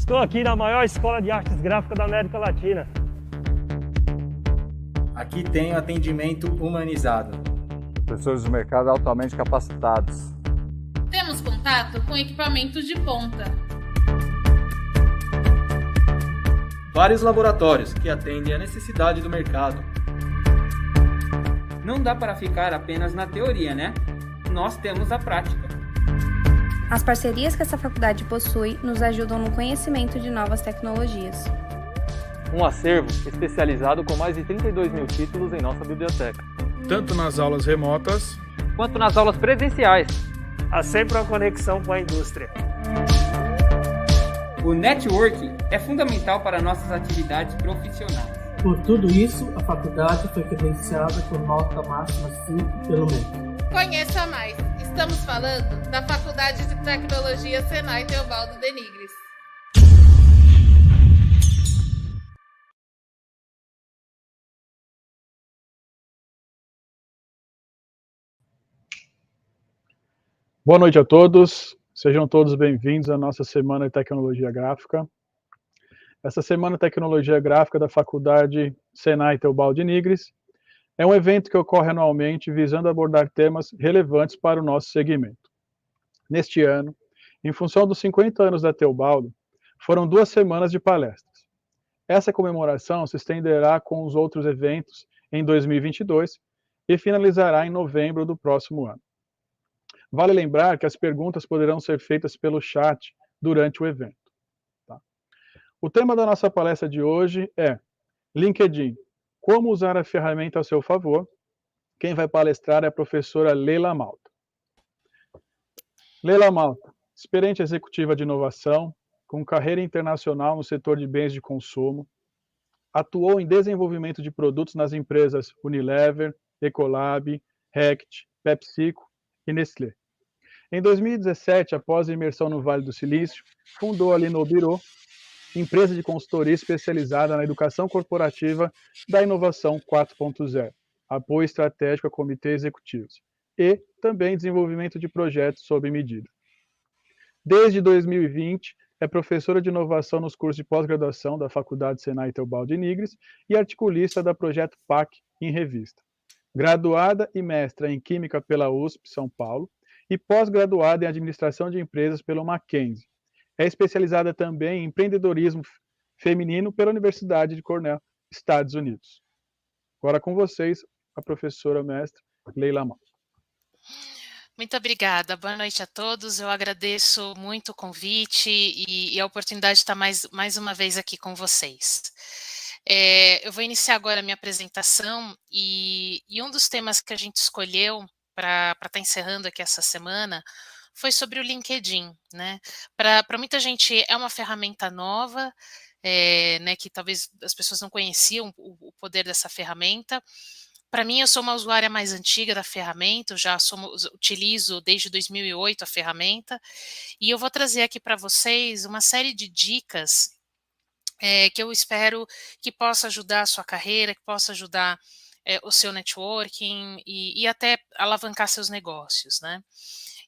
Estou aqui na maior escola de artes gráficas da América Latina. Aqui tenho atendimento humanizado. Professores do mercado altamente capacitados. Temos contato com equipamentos de ponta. Vários laboratórios que atendem à necessidade do mercado. Não dá para ficar apenas na teoria, né? Nós temos a prática. As parcerias que essa faculdade possui nos ajudam no conhecimento de novas tecnologias. Um acervo especializado com mais de 32 mil títulos em nossa biblioteca. Tanto nas aulas remotas, quanto nas aulas presenciais. Há sempre uma conexão com a indústria. O networking é fundamental para nossas atividades profissionais. Por tudo isso, a faculdade foi credenciada com nota máxima 5 pelo MEC. Conheça mais. Estamos falando da Faculdade de Tecnologia Senai Teobaldo de Nigris. boa noite a todos, sejam todos bem-vindos à nossa Semana de Tecnologia Gráfica. Essa Semana de Tecnologia Gráfica da Faculdade Senai Teobaldo de Nigris é um evento que ocorre anualmente visando abordar temas relevantes para o nosso segmento. Neste ano, em função dos 50 anos da Teobaldo, foram 2 semanas de palestras. Essa comemoração se estenderá com os outros eventos em 2022 e finalizará em novembro do próximo ano. Vale lembrar que as perguntas poderão ser feitas pelo chat durante o evento. Tá? O tema da nossa palestra de hoje é LinkedIn, como usar a ferramenta a seu favor. Quem vai palestrar é a professora Leila Malta. Leila Malta, experiente executiva de inovação, com carreira internacional no setor de bens de consumo, atuou em desenvolvimento de produtos nas empresas Unilever, Ecolab, Rect, PepsiCo e Nestlé. Em 2017, após a imersão no Vale do Silício, fundou a Linobiro, empresa de consultoria especializada na educação corporativa da inovação 4.0, apoio estratégico a comitês executivos, e também desenvolvimento de projetos sob medida. Desde 2020, é professora de inovação nos cursos de pós-graduação da Faculdade Senai Teobaldo de Nigris e articulista da Projeto PAC em Revista. Graduada e mestra em Química pela USP, São Paulo, e pós-graduada em Administração de Empresas pelo Mackenzie. É especializada também em empreendedorismo feminino pela Universidade de Cornell, Estados Unidos. Agora com vocês, a professora mestra Leila Malta. Muito obrigada, boa noite a todos, eu agradeço muito o convite e a oportunidade de estar mais uma vez aqui com vocês. Eu vou iniciar agora a minha apresentação e um dos temas que a gente escolheu para estar encerrando aqui essa semana foi sobre o LinkedIn, né? Para muita gente é uma ferramenta nova, né, que talvez as pessoas não conheciam o poder dessa ferramenta. Para mim, eu sou uma usuária mais antiga da ferramenta, utilizo desde 2008 a ferramenta, e eu vou trazer aqui para vocês uma série de dicas que eu espero que possa ajudar a sua carreira, que possa ajudar o seu networking e até alavancar seus negócios, né?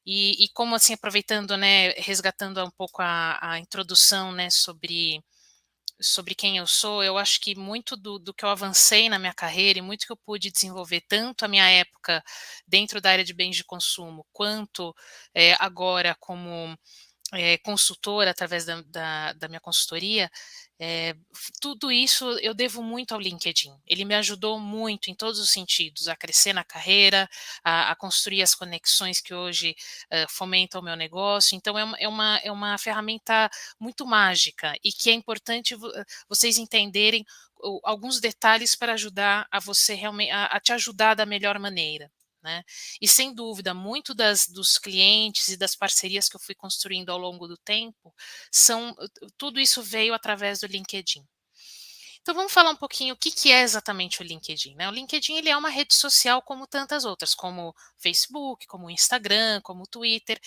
E como assim, aproveitando, né, resgatando um pouco a introdução, né, sobre quem eu sou, eu acho que muito do que eu avancei na minha carreira e muito que eu pude desenvolver, tanto a minha época dentro da área de bens de consumo, quanto agora como consultora através da minha consultoria, tudo isso eu devo muito ao LinkedIn. Ele me ajudou muito em todos os sentidos, a crescer na carreira, a construir as conexões que hoje fomentam o meu negócio. Então é uma ferramenta muito mágica e que é importante vocês entenderem alguns detalhes para ajudar a você realmente a te ajudar da melhor maneira. Né? E sem dúvida, muito dos clientes e das parcerias que eu fui construindo ao longo do tempo, tudo isso veio através do LinkedIn. Então vamos falar um pouquinho o que é exatamente o LinkedIn, né? O LinkedIn ele é uma rede social como tantas outras, como Facebook, como Instagram, como Twitter,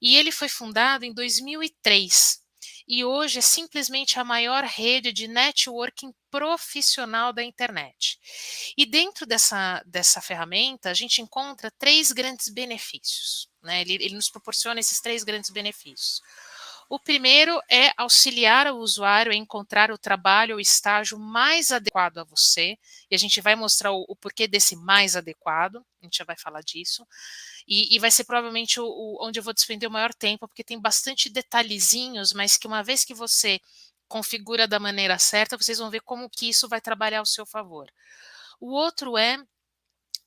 e ele foi fundado em 2003. E hoje é simplesmente a maior rede de networking profissional da internet. E dentro dessa ferramenta, a gente encontra 3 grandes benefícios, né? Ele nos proporciona esses 3 grandes benefícios. O primeiro é auxiliar o usuário a encontrar o trabalho ou estágio mais adequado a você, e a gente vai mostrar o porquê desse mais adequado, a gente já vai falar disso, e vai ser provavelmente onde eu vou despender o maior tempo, porque tem bastante detalhezinhos, mas que uma vez que você configura da maneira certa, vocês vão ver como que isso vai trabalhar ao seu favor. O outro é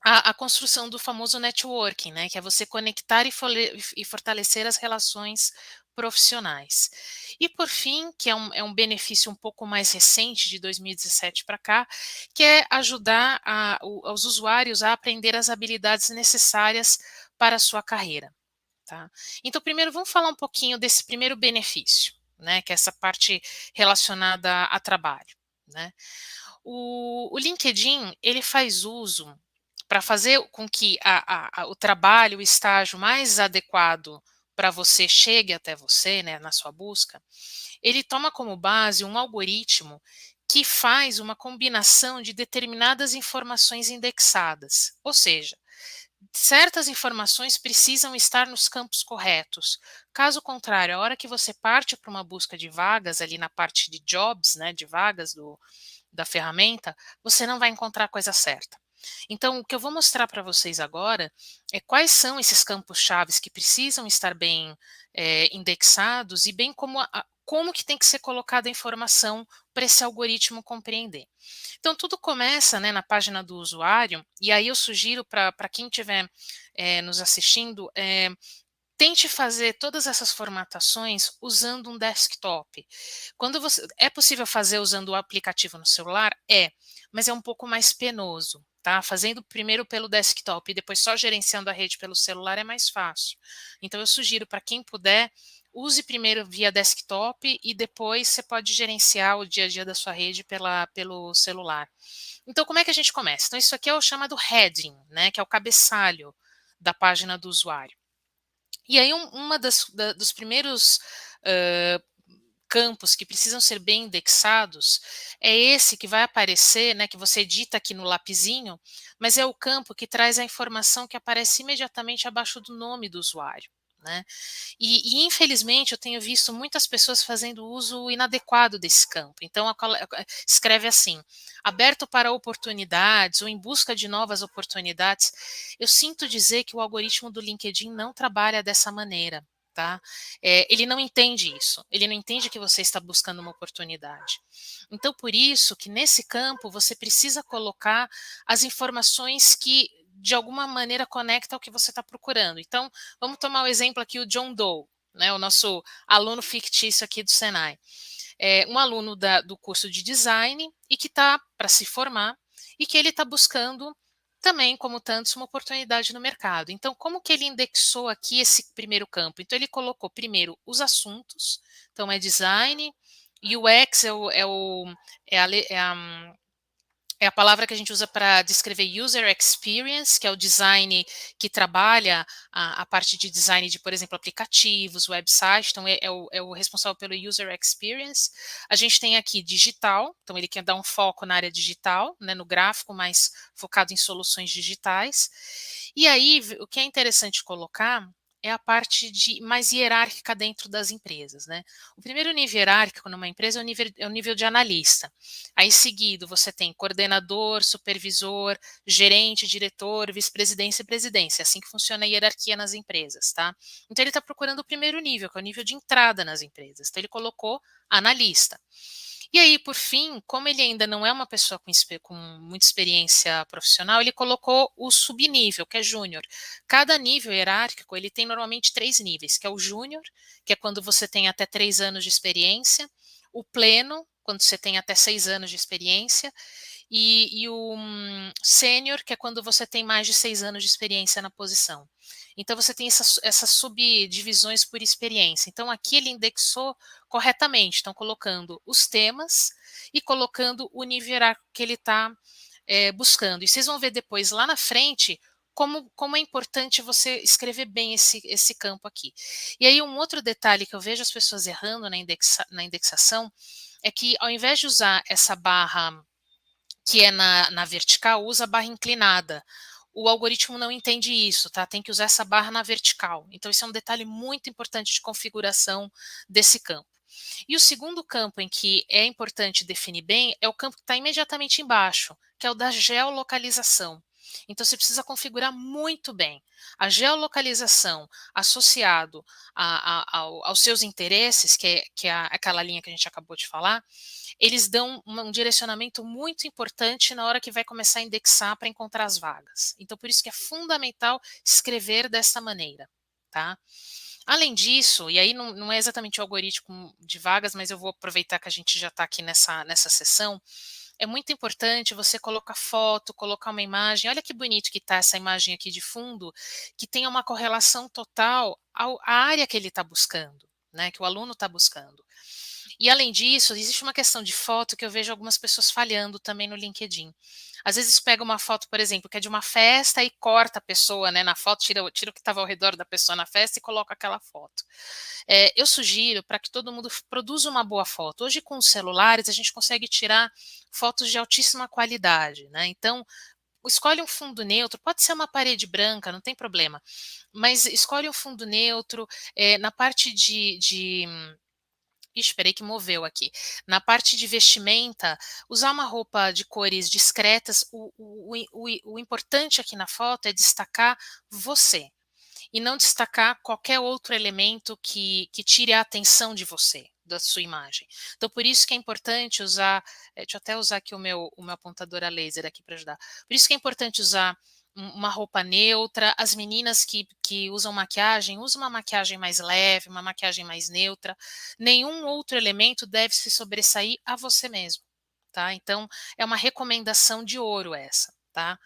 a construção do famoso networking, né, que é você conectar e fortalecer as relações profissionais. E por fim, que é um benefício um pouco mais recente, de 2017 para cá, que é ajudar os usuários a aprender as habilidades necessárias para a sua carreira. Tá? Então, primeiro, vamos falar um pouquinho desse primeiro benefício, né, que é essa parte relacionada a trabalho. Né? O LinkedIn, ele faz uso para fazer com que o trabalho, o estágio mais adequado para você chegue até você, né, na sua busca, ele toma como base um algoritmo que faz uma combinação de determinadas informações indexadas, ou seja, certas informações precisam estar nos campos corretos. Caso contrário, a hora que você parte para uma busca de vagas, ali na parte de jobs, né, de vagas da ferramenta, você não vai encontrar a coisa certa. Então, o que eu vou mostrar para vocês agora é quais são esses campos-chave que precisam estar bem indexados e bem como que tem que ser colocada a informação para esse algoritmo compreender. Então, tudo começa, né, na página do usuário, e aí eu sugiro para quem estiver nos assistindo, tente fazer todas essas formatações usando um desktop. É possível fazer usando o aplicativo no celular? Mas é um pouco mais penoso. Tá? Fazendo primeiro pelo desktop e depois só gerenciando a rede pelo celular é mais fácil. Então eu sugiro para quem puder, use primeiro via desktop e depois você pode gerenciar o dia a dia da sua rede pelo celular. Então como é que a gente começa? Então isso aqui é o chamado heading, né, que é o cabeçalho da página do usuário. E aí dos primeiros campos que precisam ser bem indexados é esse que vai aparecer, né, que você edita aqui no lapisinho, mas é o campo que traz a informação que aparece imediatamente abaixo do nome do usuário. Né? E infelizmente eu tenho visto muitas pessoas fazendo uso inadequado desse campo. Então escreve assim, aberto para oportunidades ou em busca de novas oportunidades. Eu sinto dizer que o algoritmo do LinkedIn não trabalha dessa maneira. Tá? Ele não entende isso, ele não entende que você está buscando uma oportunidade. Então, por isso que nesse campo você precisa colocar as informações que de alguma maneira conectam ao que você está procurando. Então, vamos tomar o exemplo aqui, o John Doe, né, o nosso aluno fictício aqui do Senai. Um aluno do curso de design e que está para se formar e que ele está buscando também, como tantos, uma oportunidade no mercado. Então, como que ele indexou aqui esse primeiro campo? Então, ele colocou primeiro os assuntos, então é design, UX é a palavra que a gente usa para descrever User Experience, que é o design que trabalha a parte de design de, por exemplo, aplicativos, websites, então é o responsável pelo User Experience. A gente tem aqui digital, então ele quer dar um foco na área digital, né, no gráfico, mais focado em soluções digitais. E aí, o que é interessante colocar é a parte mais hierárquica dentro das empresas. Né? O primeiro nível hierárquico numa empresa é o nível de analista. Aí, seguido, você tem coordenador, supervisor, gerente, diretor, vice-presidência e presidência. É assim que funciona a hierarquia nas empresas. Tá? Então, ele está procurando o primeiro nível, que é o nível de entrada nas empresas. Então, ele colocou analista. E aí, por fim, como ele ainda não é uma pessoa com muita experiência profissional, ele colocou o subnível, que é júnior. Cada nível hierárquico, ele tem normalmente 3 níveis, que é o júnior, que é quando você tem até 3 anos de experiência, o pleno, quando você tem até 6 anos de experiência, e o sênior, que é quando você tem mais de 6 anos de experiência na posição. Então, você tem essas subdivisões por experiência. Então, aqui ele indexou corretamente. Então, colocando os temas e colocando o nível hierárquico que ele está buscando. E vocês vão ver depois, lá na frente, como é importante você escrever bem esse campo aqui. E aí, um outro detalhe que eu vejo as pessoas errando na indexação é que, ao invés de usar essa barra que é na vertical, usa a barra inclinada. o algoritmo não entende isso, tá? Tem que usar essa barra na vertical. Então, esse é um detalhe muito importante de configuração desse campo. E o segundo campo em que é importante definir bem é o campo que está imediatamente embaixo, que é o da geolocalização. Então, você precisa configurar muito bem. A geolocalização associado aos seus interesses, que é aquela linha que a gente acabou de falar, eles dão um direcionamento muito importante na hora que vai começar a indexar para encontrar as vagas. Então, por isso que é fundamental escrever dessa maneira, tá? Além disso, e aí não é exatamente o algoritmo de vagas, mas eu vou aproveitar que a gente já está aqui nessa sessão, é muito importante você colocar foto, colocar uma imagem. Olha que bonito que está essa imagem aqui de fundo, que tenha uma correlação total à área que ele está buscando, né, que o aluno está buscando. E além disso, existe uma questão de foto que eu vejo algumas pessoas falhando também no LinkedIn. Às vezes pega uma foto, por exemplo, que é de uma festa e corta a pessoa, né, na foto, tira o que estava ao redor da pessoa na festa e coloca aquela foto. Eu sugiro para que todo mundo produza uma boa foto. Hoje, com os celulares, a gente consegue tirar fotos de altíssima qualidade, né? Então, escolhe um fundo neutro, pode ser uma parede branca, não tem problema, mas escolhe um fundo neutro, na parte Ixi, esperei que moveu aqui. Na parte de vestimenta, usar uma roupa de cores discretas, o importante aqui na foto é destacar você e não destacar qualquer outro elemento que tire a atenção de você, da sua imagem. Então, por isso que é importante usar, deixa eu até usar aqui o meu apontador a laser aqui para ajudar. Por isso que é importante usar uma roupa neutra. As meninas que usam maquiagem, usam uma maquiagem mais leve, uma maquiagem mais neutra. Nenhum outro elemento deve se sobressair a você mesmo, tá? Então, é uma recomendação de ouro essa, tá?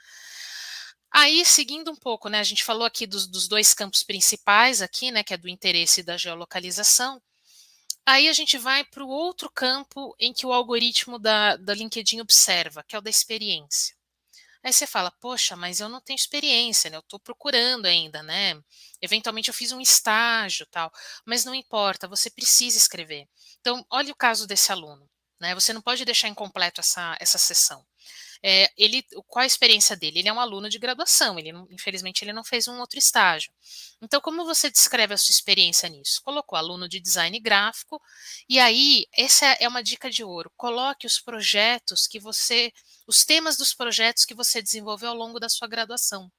Aí, seguindo um pouco, né, a gente falou aqui dos dois campos principais aqui, né, que é do interesse e da geolocalização. Aí a gente vai para o outro campo em que o algoritmo da LinkedIn observa, que é o da experiência. Aí você fala, poxa, mas eu não tenho experiência, né? Eu estou procurando ainda, né? Eventualmente eu fiz um estágio, tal, mas não importa, você precisa escrever. Então, olha o caso desse aluno, né? Você não pode deixar incompleto essa sessão. Qual a experiência dele? Ele é um aluno de graduação, infelizmente ele não fez um outro estágio. Então, como você descreve a sua experiência nisso? Colocou aluno de design gráfico, e aí, essa é uma dica de ouro, coloque os projetos os temas dos projetos que você desenvolveu ao longo da sua graduação.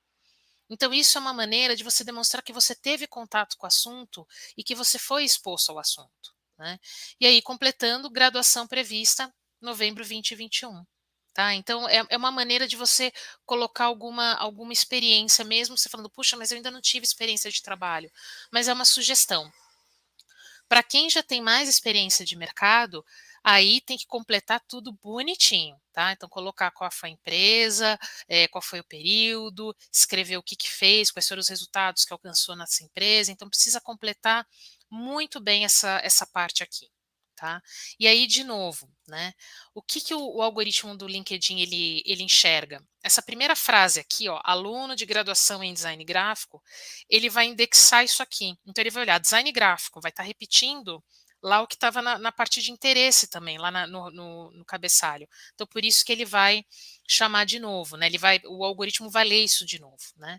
Então, isso é uma maneira de você demonstrar que você teve contato com o assunto e que você foi exposto ao assunto, né? E aí, completando, graduação prevista novembro 2021. Tá? Então, é uma maneira de você colocar alguma experiência, mesmo você falando, puxa, mas eu ainda não tive experiência de trabalho. Mas é uma sugestão. Para quem já tem mais experiência de mercado, aí tem que completar tudo bonitinho, tá? Então, colocar qual foi a empresa, qual foi o período, escrever o que fez, quais foram os resultados que alcançou nessa empresa. Então, precisa completar muito bem essa parte aqui. Tá? E aí, de novo, né? O que o algoritmo do LinkedIn ele enxerga? Essa primeira frase aqui, ó, aluno de graduação em design gráfico, ele vai indexar isso aqui. Então, ele vai olhar design gráfico, vai estar repetindo lá o que estava na parte de interesse também, lá no cabeçalho. Então, por isso que ele vai chamar de novo, né? O algoritmo vai ler isso de novo, né?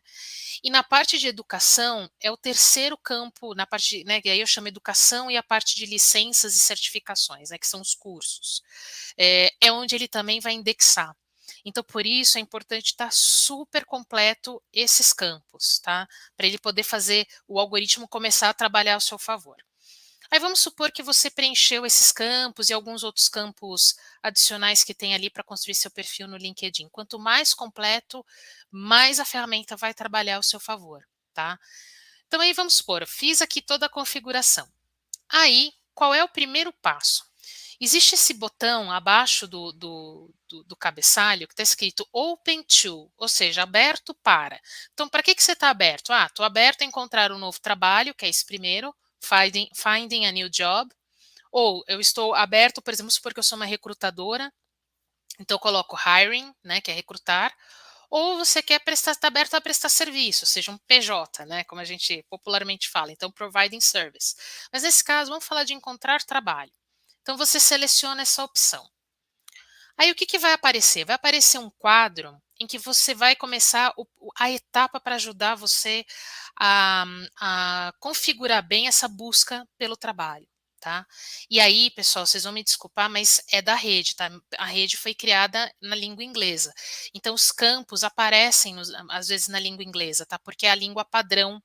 E na parte de educação, é o terceiro campo, na parte, né, que aí eu chamo educação e a parte de licenças e certificações, né, que são os cursos. É onde ele também vai indexar. Então, por isso, é importante estar super completo esses campos, tá? Para ele poder fazer o algoritmo começar a trabalhar ao seu favor. Aí vamos supor que você preencheu esses campos e alguns outros campos adicionais que tem ali para construir seu perfil no LinkedIn. Quanto mais completo, mais a ferramenta vai trabalhar ao seu favor, tá? Então aí vamos supor, eu fiz aqui toda a configuração. Aí, qual é o primeiro passo? Existe esse botão abaixo do cabeçalho que está escrito Open to, ou seja, aberto para. Então, para que você está aberto? Estou aberto a encontrar um novo trabalho, que é esse primeiro, Finding a new job, ou eu estou aberto, por exemplo, supor que eu sou uma recrutadora, então eu coloco hiring, né, que é recrutar, ou você quer está aberto a prestar serviço, seja um PJ, né, como a gente popularmente fala, então providing service. Mas nesse caso, vamos falar de encontrar trabalho. Então você seleciona essa opção. Aí o que vai aparecer? Vai aparecer um quadro em que você vai começar a etapa para ajudar você a configurar bem essa busca pelo trabalho. Tá? E aí, pessoal, vocês vão me desculpar, mas é da rede, tá? A rede foi criada na língua inglesa. Então, os campos aparecem, às vezes, na língua inglesa, tá? Porque é a língua padrão,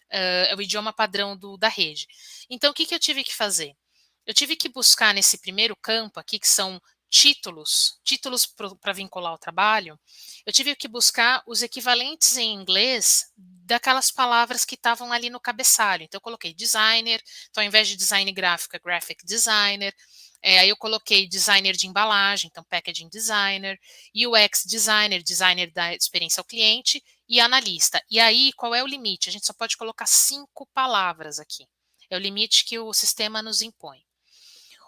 é o idioma padrão da rede. Então, o que eu tive que fazer? Eu tive que buscar nesse primeiro campo aqui, que são títulos para vincular ao trabalho, eu tive que buscar os equivalentes em inglês daquelas palavras que estavam ali no cabeçalho. Então, eu coloquei designer, então, ao invés de design gráfico, é graphic designer. Aí eu coloquei designer de embalagem, então packaging designer, UX designer, designer da experiência ao cliente e analista. E aí, qual é o limite? A gente só pode colocar 5 palavras aqui. É o limite que o sistema nos impõe.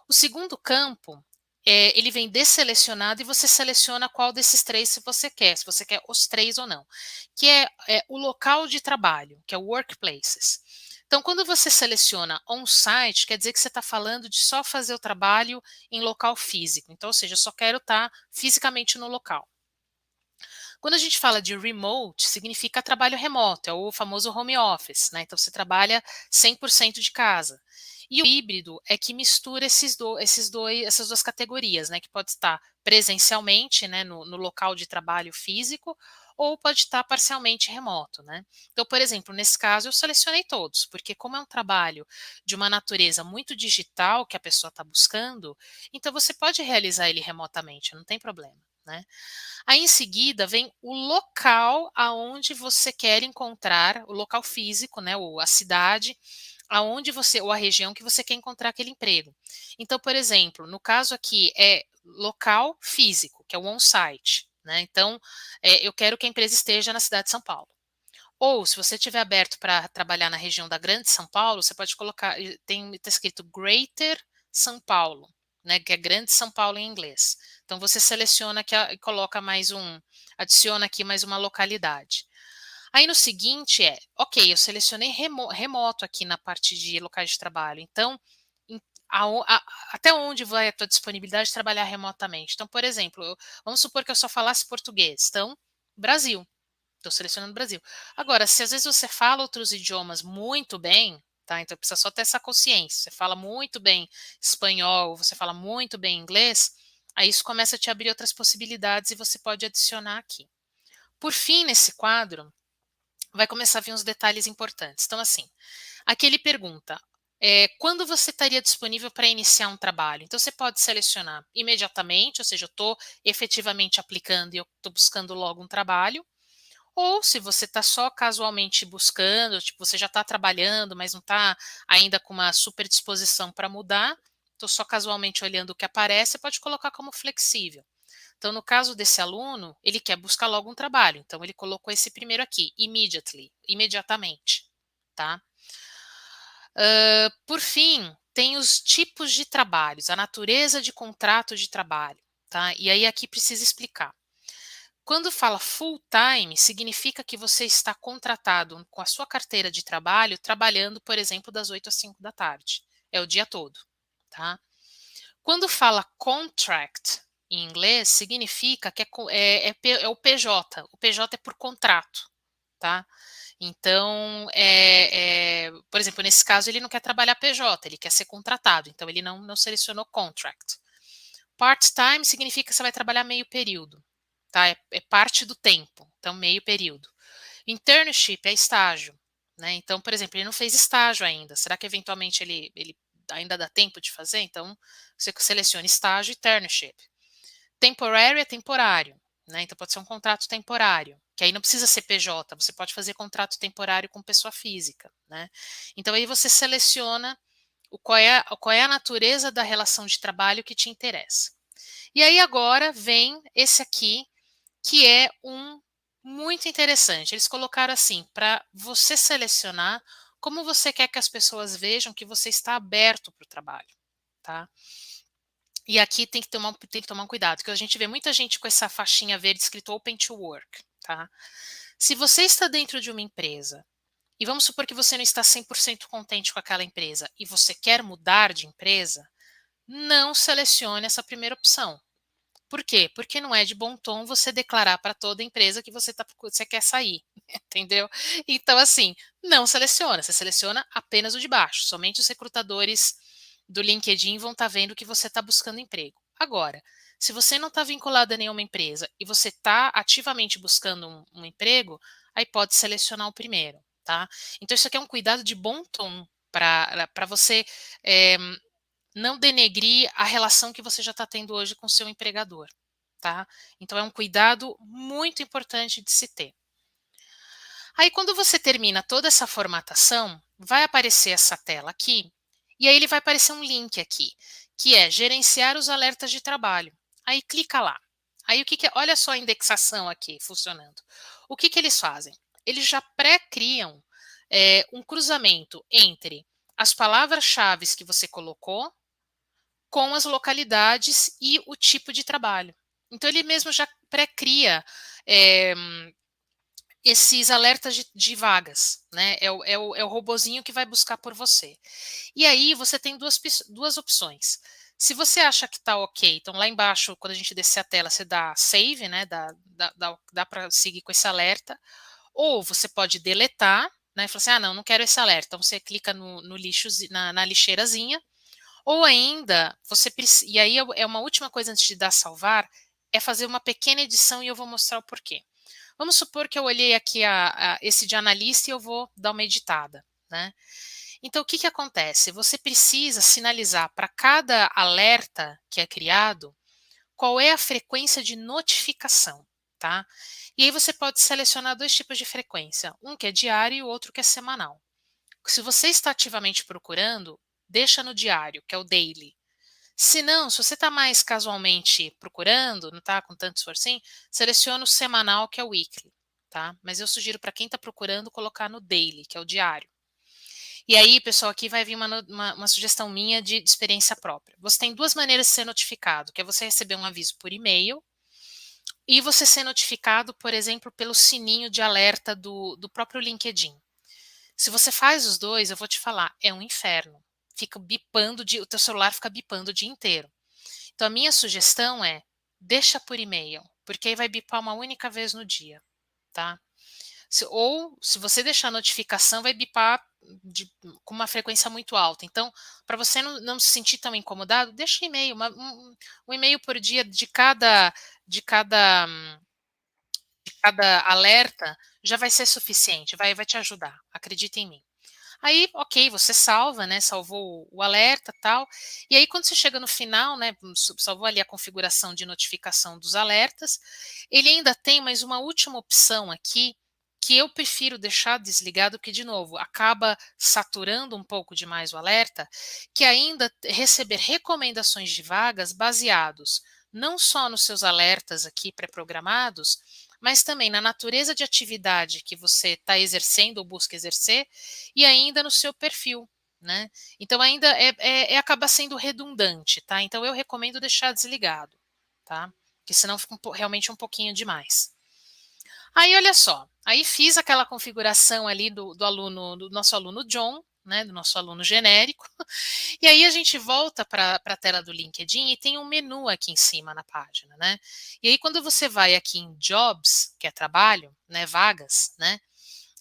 O segundo campo, ele vem desselecionado e você seleciona qual desses 3 se você quer os 3 ou não, que é o local de trabalho, que é o workplaces. Então, quando você seleciona on-site, quer dizer que você está falando de só fazer o trabalho em local físico. Então, ou seja, eu só quero estar fisicamente no local. Quando a gente fala de remote, significa trabalho remoto, é o famoso home office, né? Então, você trabalha 100% de casa. E o híbrido é que mistura essas duas categorias, né? Que pode estar presencialmente, né, no local de trabalho físico, ou pode estar parcialmente remoto, né? Então, por exemplo, nesse caso eu selecionei todos, porque como é um trabalho de uma natureza muito digital que a pessoa está buscando, então você pode realizar ele remotamente, não tem problema, né? Aí em seguida vem o local aonde você quer encontrar, o local físico, né, ou a cidade, aonde você, ou a região que você quer encontrar aquele emprego. Então, por exemplo, no caso aqui é local físico, que é o on-site, né? Então, eu quero que a empresa esteja na cidade de São Paulo. Ou, se você estiver aberto para trabalhar na região da Grande São Paulo, você pode colocar, está escrito Greater São Paulo, né, que é Grande São Paulo em inglês. Então, você seleciona e coloca adiciona aqui mais uma localidade. Aí no seguinte ok, eu selecionei remoto aqui na parte de locais de trabalho, então até onde vai a tua disponibilidade de trabalhar remotamente? Então, por exemplo, vamos supor que eu só falasse português, então, Brasil, estou selecionando Brasil. Agora, se às vezes você fala outros idiomas muito bem, tá? Então precisa só ter essa consciência, você fala muito bem espanhol, você fala muito bem inglês, aí isso começa a te abrir outras possibilidades e você pode adicionar aqui. Por fim, nesse quadro, vai começar a vir uns detalhes importantes. Então, assim, aqui ele pergunta, quando você estaria disponível para iniciar um trabalho? Então, você pode selecionar imediatamente, ou seja, eu estou efetivamente aplicando e eu estou buscando logo um trabalho, ou se você está só casualmente buscando, tipo, você já está trabalhando, mas não está ainda com uma super disposição para mudar, estou só casualmente olhando o que aparece, você pode colocar como flexível. Então, no caso desse aluno, ele quer buscar logo um trabalho. Então, ele colocou esse primeiro aqui, immediately, imediatamente, tá? Por fim, tem os tipos de trabalhos, a natureza de contrato de trabalho, tá? E aí aqui precisa explicar. Quando fala full time, significa que você está contratado com a sua carteira de trabalho, trabalhando, por exemplo, das 8 às 5 da tarde. É o dia todo, tá? Quando fala contract, em inglês, significa que é o PJ. O PJ é por contrato, tá? Então, por exemplo, nesse caso, ele não quer trabalhar PJ, ele quer ser contratado. Então, ele não selecionou contract. Part-time significa que você vai trabalhar meio período, tá? É parte do tempo, então meio período. Internship é estágio, né? Então, por exemplo, ele não fez estágio ainda. Será que eventualmente ele ainda dá tempo de fazer? Então, você seleciona estágio e internship. Temporary é temporário, né? Então pode ser um contrato temporário, que aí não precisa ser PJ, você pode fazer contrato temporário com pessoa física, né? Então aí você seleciona qual é a natureza da relação de trabalho que te interessa. E aí agora vem esse aqui, que é muito interessante. Eles colocaram assim, para você selecionar como você quer que as pessoas vejam que você está aberto para o trabalho, tá? E aqui tem que tomar um cuidado, porque a gente vê muita gente com essa faixinha verde escrito Open to Work, tá? Se você está dentro de uma empresa, e vamos supor que você não está 100% contente com aquela empresa, e você quer mudar de empresa, não selecione essa primeira opção. Por quê? Porque não é de bom tom você declarar para toda empresa que você quer sair, entendeu? Então, assim, não seleciona, você seleciona apenas o de baixo. Somente os recrutadores do LinkedIn vão estar vendo que você está buscando emprego. Agora, se você não está vinculado a nenhuma empresa e você está ativamente buscando um emprego, aí pode selecionar o primeiro, tá? Então, isso aqui é um cuidado de bom tom para você não denegrir a relação que você já está tendo hoje com o seu empregador, tá? Então, é um cuidado muito importante de se ter. Aí, quando você termina toda essa formatação, vai aparecer essa tela aqui, e aí ele vai aparecer um link aqui, que é gerenciar os alertas de trabalho. Aí, clica lá. Aí, olha só a indexação aqui funcionando. O que eles fazem? Eles já pré-criam um cruzamento entre as palavras-chave que você colocou com as localidades e o tipo de trabalho. Então, ele mesmo já pré-cria esses alertas de vagas, né? É o robozinho que vai buscar por você. E aí, você tem duas opções. Se você acha que está ok, então lá embaixo, quando a gente descer a tela, você dá save, né? Dá para seguir com esse alerta. Ou você pode deletar, né? E falar assim, não quero esse alerta. Então, você clica no lixo, na lixeirazinha. Ou ainda, e aí é uma última coisa antes de dar salvar, é fazer uma pequena edição e eu vou mostrar o porquê. Vamos supor que eu olhei aqui esse de analista e eu vou dar uma editada, né? Então, o que acontece? Você precisa sinalizar para cada alerta que é criado qual é a frequência de notificação, tá? E aí você pode selecionar dois tipos de frequência, um que é diário e o outro que é semanal. Se você está ativamente procurando, deixa no diário, que é o daily. Se não, se você está mais casualmente procurando, não está com tanto esforcinho, seleciona o semanal, que é o weekly, tá? Mas eu sugiro para quem está procurando colocar no daily, que é o diário. E aí, pessoal, aqui vai vir uma sugestão minha de experiência própria. Você tem duas maneiras de ser notificado, que é você receber um aviso por e-mail e você ser notificado, por exemplo, pelo sininho de alerta do próprio LinkedIn. Se você faz os dois, eu vou te falar, é um inferno. Fica bipando, o teu celular fica bipando o dia inteiro. Então, a minha sugestão é, deixa por e-mail, porque aí vai bipar uma única vez no dia, tá? Ou, se você deixar a notificação, vai bipar com uma frequência muito alta. Então, para você não se sentir tão incomodado, deixa e-mail, um e-mail por dia de cada alerta já vai ser suficiente, vai te ajudar, acredita em mim. Aí, ok, você salva, né? Salvou o alerta e tal. E aí, quando você chega no final, né? Salvou ali a configuração de notificação dos alertas. Ele ainda tem mais uma última opção aqui, que eu prefiro deixar desligado, porque, de novo, acaba saturando um pouco demais o alerta, que ainda receber recomendações de vagas baseados não só nos seus alertas aqui pré-programados, mas também na natureza de atividade que você está exercendo ou busca exercer e ainda no seu perfil, né? Então ainda acaba sendo redundante, tá? Então eu recomendo deixar desligado, tá? Porque senão fica realmente um pouquinho demais. Aí olha só, aí fiz aquela configuração ali do nosso aluno John, né, do nosso aluno genérico, e aí a gente volta para a tela do LinkedIn e tem um menu aqui em cima na página, né? E aí quando você vai aqui em Jobs, que é trabalho, né, vagas, né,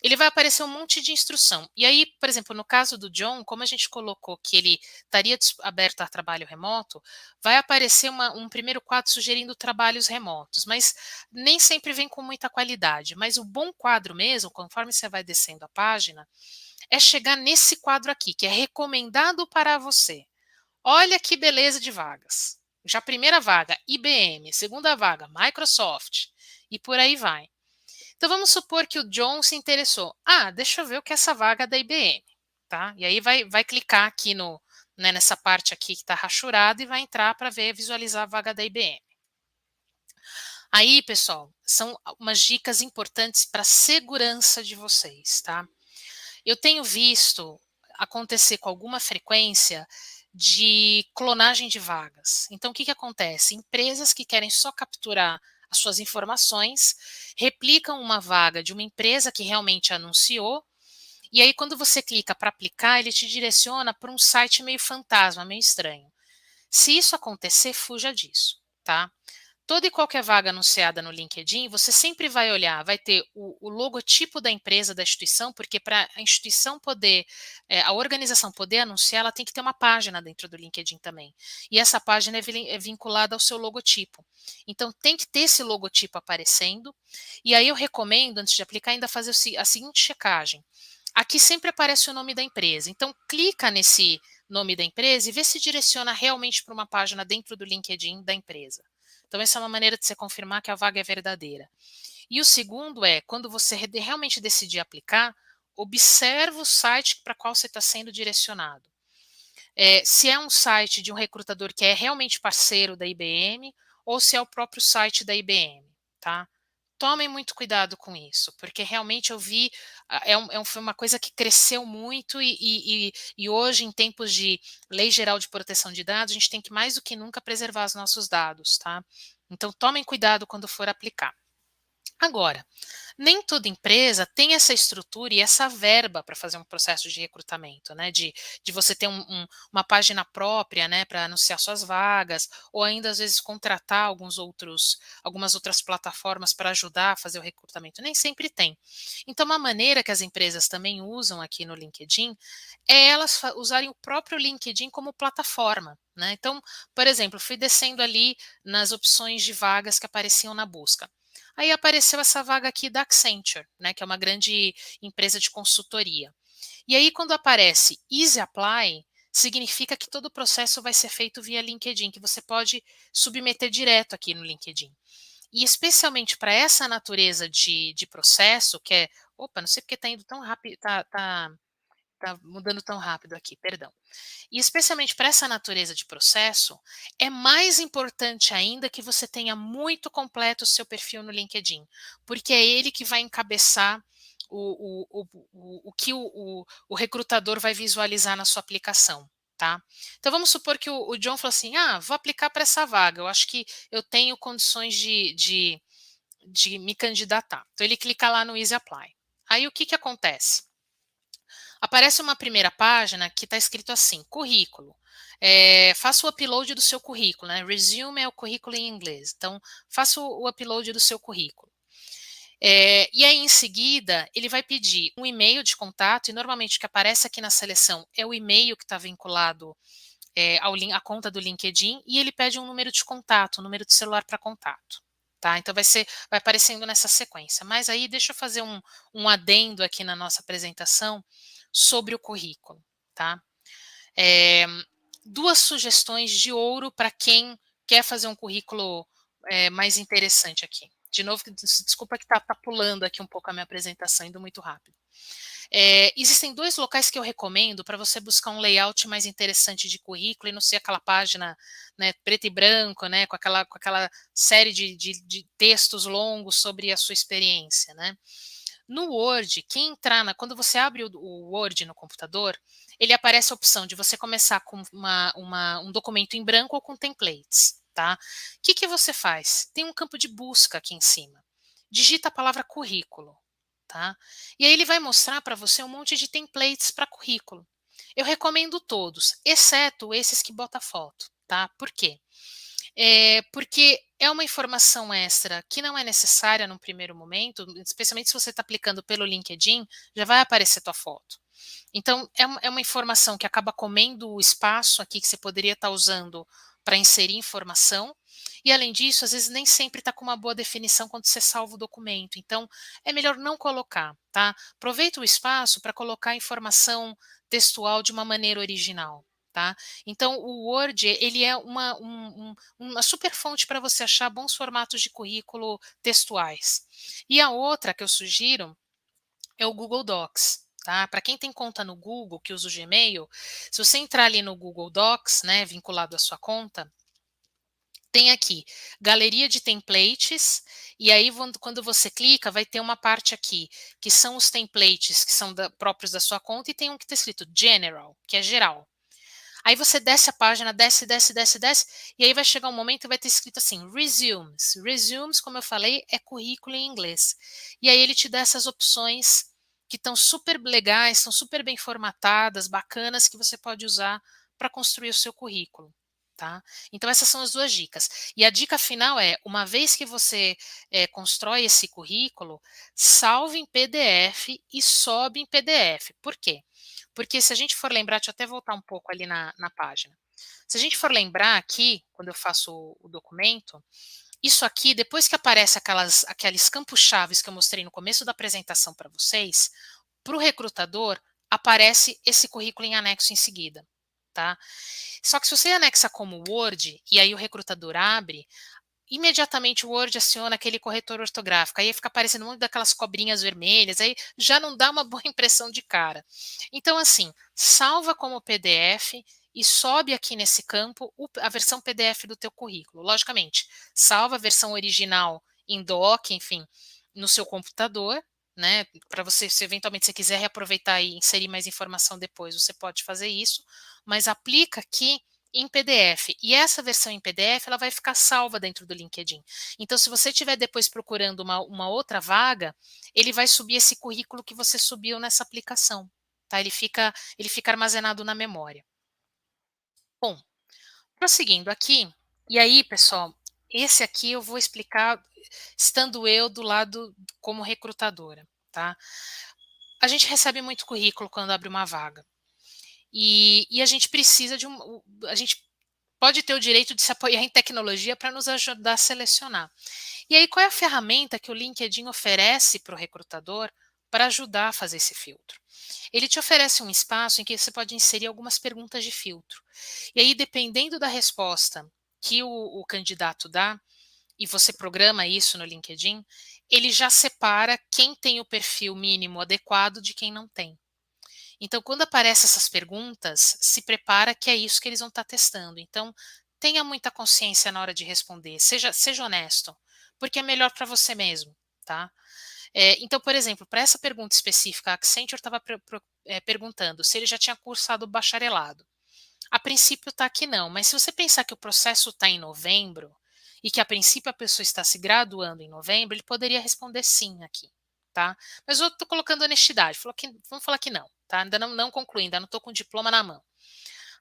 ele vai aparecer um monte de instrução. E aí, por exemplo, no caso do John, como a gente colocou que ele estaria aberto a trabalho remoto, vai aparecer um primeiro quadro sugerindo trabalhos remotos, mas nem sempre vem com muita qualidade. Mas o bom quadro mesmo, conforme você vai descendo a página, é chegar nesse quadro aqui, que é recomendado para você. Olha que beleza de vagas. Já a primeira vaga, IBM, segunda vaga, Microsoft, e por aí vai. Então, vamos supor que o John se interessou. Deixa eu ver o que é essa vaga da IBM. Tá? E aí vai clicar aqui nessa parte aqui que está rachurada e vai entrar para visualizar a vaga da IBM. Aí, pessoal, são umas dicas importantes para a segurança de vocês, tá? Eu tenho visto acontecer com alguma frequência de clonagem de vagas. Então, o que acontece? Empresas que querem só capturar as suas informações, replicam uma vaga de uma empresa que realmente anunciou, e aí quando você clica para aplicar, ele te direciona para um site meio fantasma, meio estranho. Se isso acontecer, fuja disso, tá? toda e qualquer vaga anunciada no LinkedIn, você sempre vai olhar, vai ter o logotipo da empresa, da instituição, porque para a instituição poder, a organização poder anunciar, ela tem que ter uma página dentro do LinkedIn também. E essa página é vinculada ao seu logotipo. Então, tem que ter esse logotipo aparecendo. E aí eu recomendo, antes de aplicar, ainda fazer a seguinte checagem. Aqui sempre aparece o nome da empresa. Então, clica nesse nome da empresa e vê se direciona realmente para uma página dentro do LinkedIn da empresa. Então, essa é uma maneira de você confirmar que a vaga é verdadeira. E o segundo é, quando você realmente decidir aplicar, observa o site para qual você está sendo direcionado. Se é um site de um recrutador que é realmente parceiro da IBM ou se é o próprio site da IBM, tá? Tomem muito cuidado com isso, porque realmente eu vi, foi uma coisa que cresceu muito e hoje, em tempos de Lei Geral de Proteção de Dados, a gente tem que mais do que nunca preservar os nossos dados, tá? Então, tomem cuidado quando for aplicar. Agora, nem toda empresa tem essa estrutura e essa verba para fazer um processo de recrutamento, né? De você ter uma página própria, né, para anunciar suas vagas, ou ainda às vezes contratar algumas outras plataformas para ajudar a fazer o recrutamento. Nem sempre tem. Então, uma maneira que as empresas também usam aqui no LinkedIn é elas usarem o próprio LinkedIn como plataforma, né? Então, por exemplo, fui descendo ali nas opções de vagas que apareciam na busca. Aí apareceu essa vaga aqui da Accenture, né, que é uma grande empresa de consultoria. E aí, quando aparece Easy Apply, significa que todo o processo vai ser feito via LinkedIn, que você pode submeter direto aqui no LinkedIn. E especialmente para essa natureza de processo, que é... Opa, não sei porque está indo tão rápido, tá mudando tão rápido aqui, perdão. E especialmente para essa natureza de processo, é mais importante ainda que você tenha muito completo o seu perfil no LinkedIn, porque é ele que vai encabeçar o que o recrutador vai visualizar na sua aplicação, tá? Então vamos supor que o John falou assim, vou aplicar para essa vaga, eu acho que eu tenho condições de me candidatar. Então ele clica lá no Easy Apply. Aí o que acontece? Aparece uma primeira página que está escrito assim, currículo. Faça o upload do seu currículo, né? Resume é o currículo em inglês. Então, faça o upload do seu currículo. E aí, em seguida, ele vai pedir um e-mail de contato, e normalmente o que aparece aqui na seleção é o e-mail que está vinculado à conta do LinkedIn, e ele pede um número de contato, um número de celular para contato. Tá? Então, vai aparecendo nessa sequência. Mas aí, deixa eu fazer um adendo aqui na nossa apresentação sobre o currículo, tá? Duas sugestões de ouro para quem quer fazer um currículo mais interessante aqui. De novo, desculpa que está pulando aqui um pouco a minha apresentação, indo muito rápido. Existem dois locais que eu recomendo para você buscar um layout mais interessante de currículo e não ser aquela página, né, preto e branco, né, com aquela série de textos longos sobre a sua experiência, né? No Word, quando você abre o Word no computador, ele aparece a opção de você começar com um documento em branco ou com templates, tá? O que você faz? Tem um campo de busca aqui em cima. Digita a palavra currículo, tá? E aí ele vai mostrar para você um monte de templates para currículo. Eu recomendo todos, exceto esses que botam foto, tá? Por quê? Porque é uma informação extra que não é necessária num primeiro momento, especialmente se você está aplicando pelo LinkedIn, já vai aparecer tua foto. Então, é uma informação que acaba comendo o espaço aqui que você poderia estar usando para inserir informação, e além disso, às vezes nem sempre está com uma boa definição quando você salva o documento, então é melhor não colocar, tá? Aproveita o espaço para colocar a informação textual de uma maneira original. Tá? Então, o Word ele é uma super fonte para você achar bons formatos de currículo textuais. E a outra que eu sugiro é o Google Docs. Tá? Para quem tem conta no Google, que usa o Gmail, se você entrar ali no Google Docs, né, vinculado à sua conta, tem aqui, galeria de templates, e aí quando você clica, vai ter uma parte aqui, que são os templates que são próprios da sua conta, e tem um que está escrito General, que é geral. Aí você desce a página, desce, e aí vai chegar um momento que vai ter escrito assim, Resumes. Resumes, como eu falei, é currículo em inglês. E aí ele te dá essas opções que estão super legais, estão super bem formatadas, bacanas, que você pode usar para construir o seu currículo. Tá? Então essas são as 2 dicas. E a dica final é, uma vez que você constrói esse currículo, salve em PDF e sobe em PDF. Por quê? Porque se a gente for lembrar, deixa eu até voltar um pouco ali na página. Se a gente for lembrar aqui, quando eu faço o documento, isso aqui, depois que aparece aqueles campos chaves que eu mostrei no começo da apresentação para vocês, para o recrutador, aparece esse currículo em anexo em seguida. Tá? Só que se você anexa como Word, e aí o recrutador abre, imediatamente o Word aciona aquele corretor ortográfico, aí fica aparecendo um monte daquelas cobrinhas vermelhas, aí já não dá uma boa impressão de cara. Então, assim, salva como PDF e sobe aqui nesse campo a versão PDF do teu currículo. Logicamente, salva a versão original em doc, enfim, no seu computador, né? Para você, se eventualmente você quiser reaproveitar e inserir mais informação depois, você pode fazer isso, mas aplica aqui em PDF. E essa versão em PDF, ela vai ficar salva dentro do LinkedIn. Então, se você estiver depois procurando uma outra vaga, ele vai subir esse currículo que você subiu nessa aplicação. Tá? Ele fica armazenado na memória. Bom, prosseguindo aqui, e aí, pessoal, esse aqui eu vou explicar estando eu do lado como recrutadora, tá? A gente recebe muito currículo quando abre uma vaga. E a gente precisa de a gente pode ter o direito de se apoiar em tecnologia para nos ajudar a selecionar. E aí, qual é a ferramenta que o LinkedIn oferece para o recrutador para ajudar a fazer esse filtro? Ele te oferece um espaço em que você pode inserir algumas perguntas de filtro. E aí, dependendo da resposta que o candidato dá, e você programa isso no LinkedIn, ele já separa quem tem o perfil mínimo adequado de quem não tem. Então, quando aparecem essas perguntas, se prepara que é isso que eles vão estar testando. Então, tenha muita consciência na hora de responder, seja honesto, porque é melhor para você mesmo, tá? Então, por exemplo, para essa pergunta específica, a Accenture estava perguntando se ele já tinha cursado bacharelado. A princípio está que não, mas se você pensar que o processo está em novembro e que a princípio a pessoa está se graduando em novembro, ele poderia responder sim aqui, tá? Mas eu estou colocando honestidade, vamos falar que não, tá? Ainda não concluí, ainda não estou com o diploma na mão.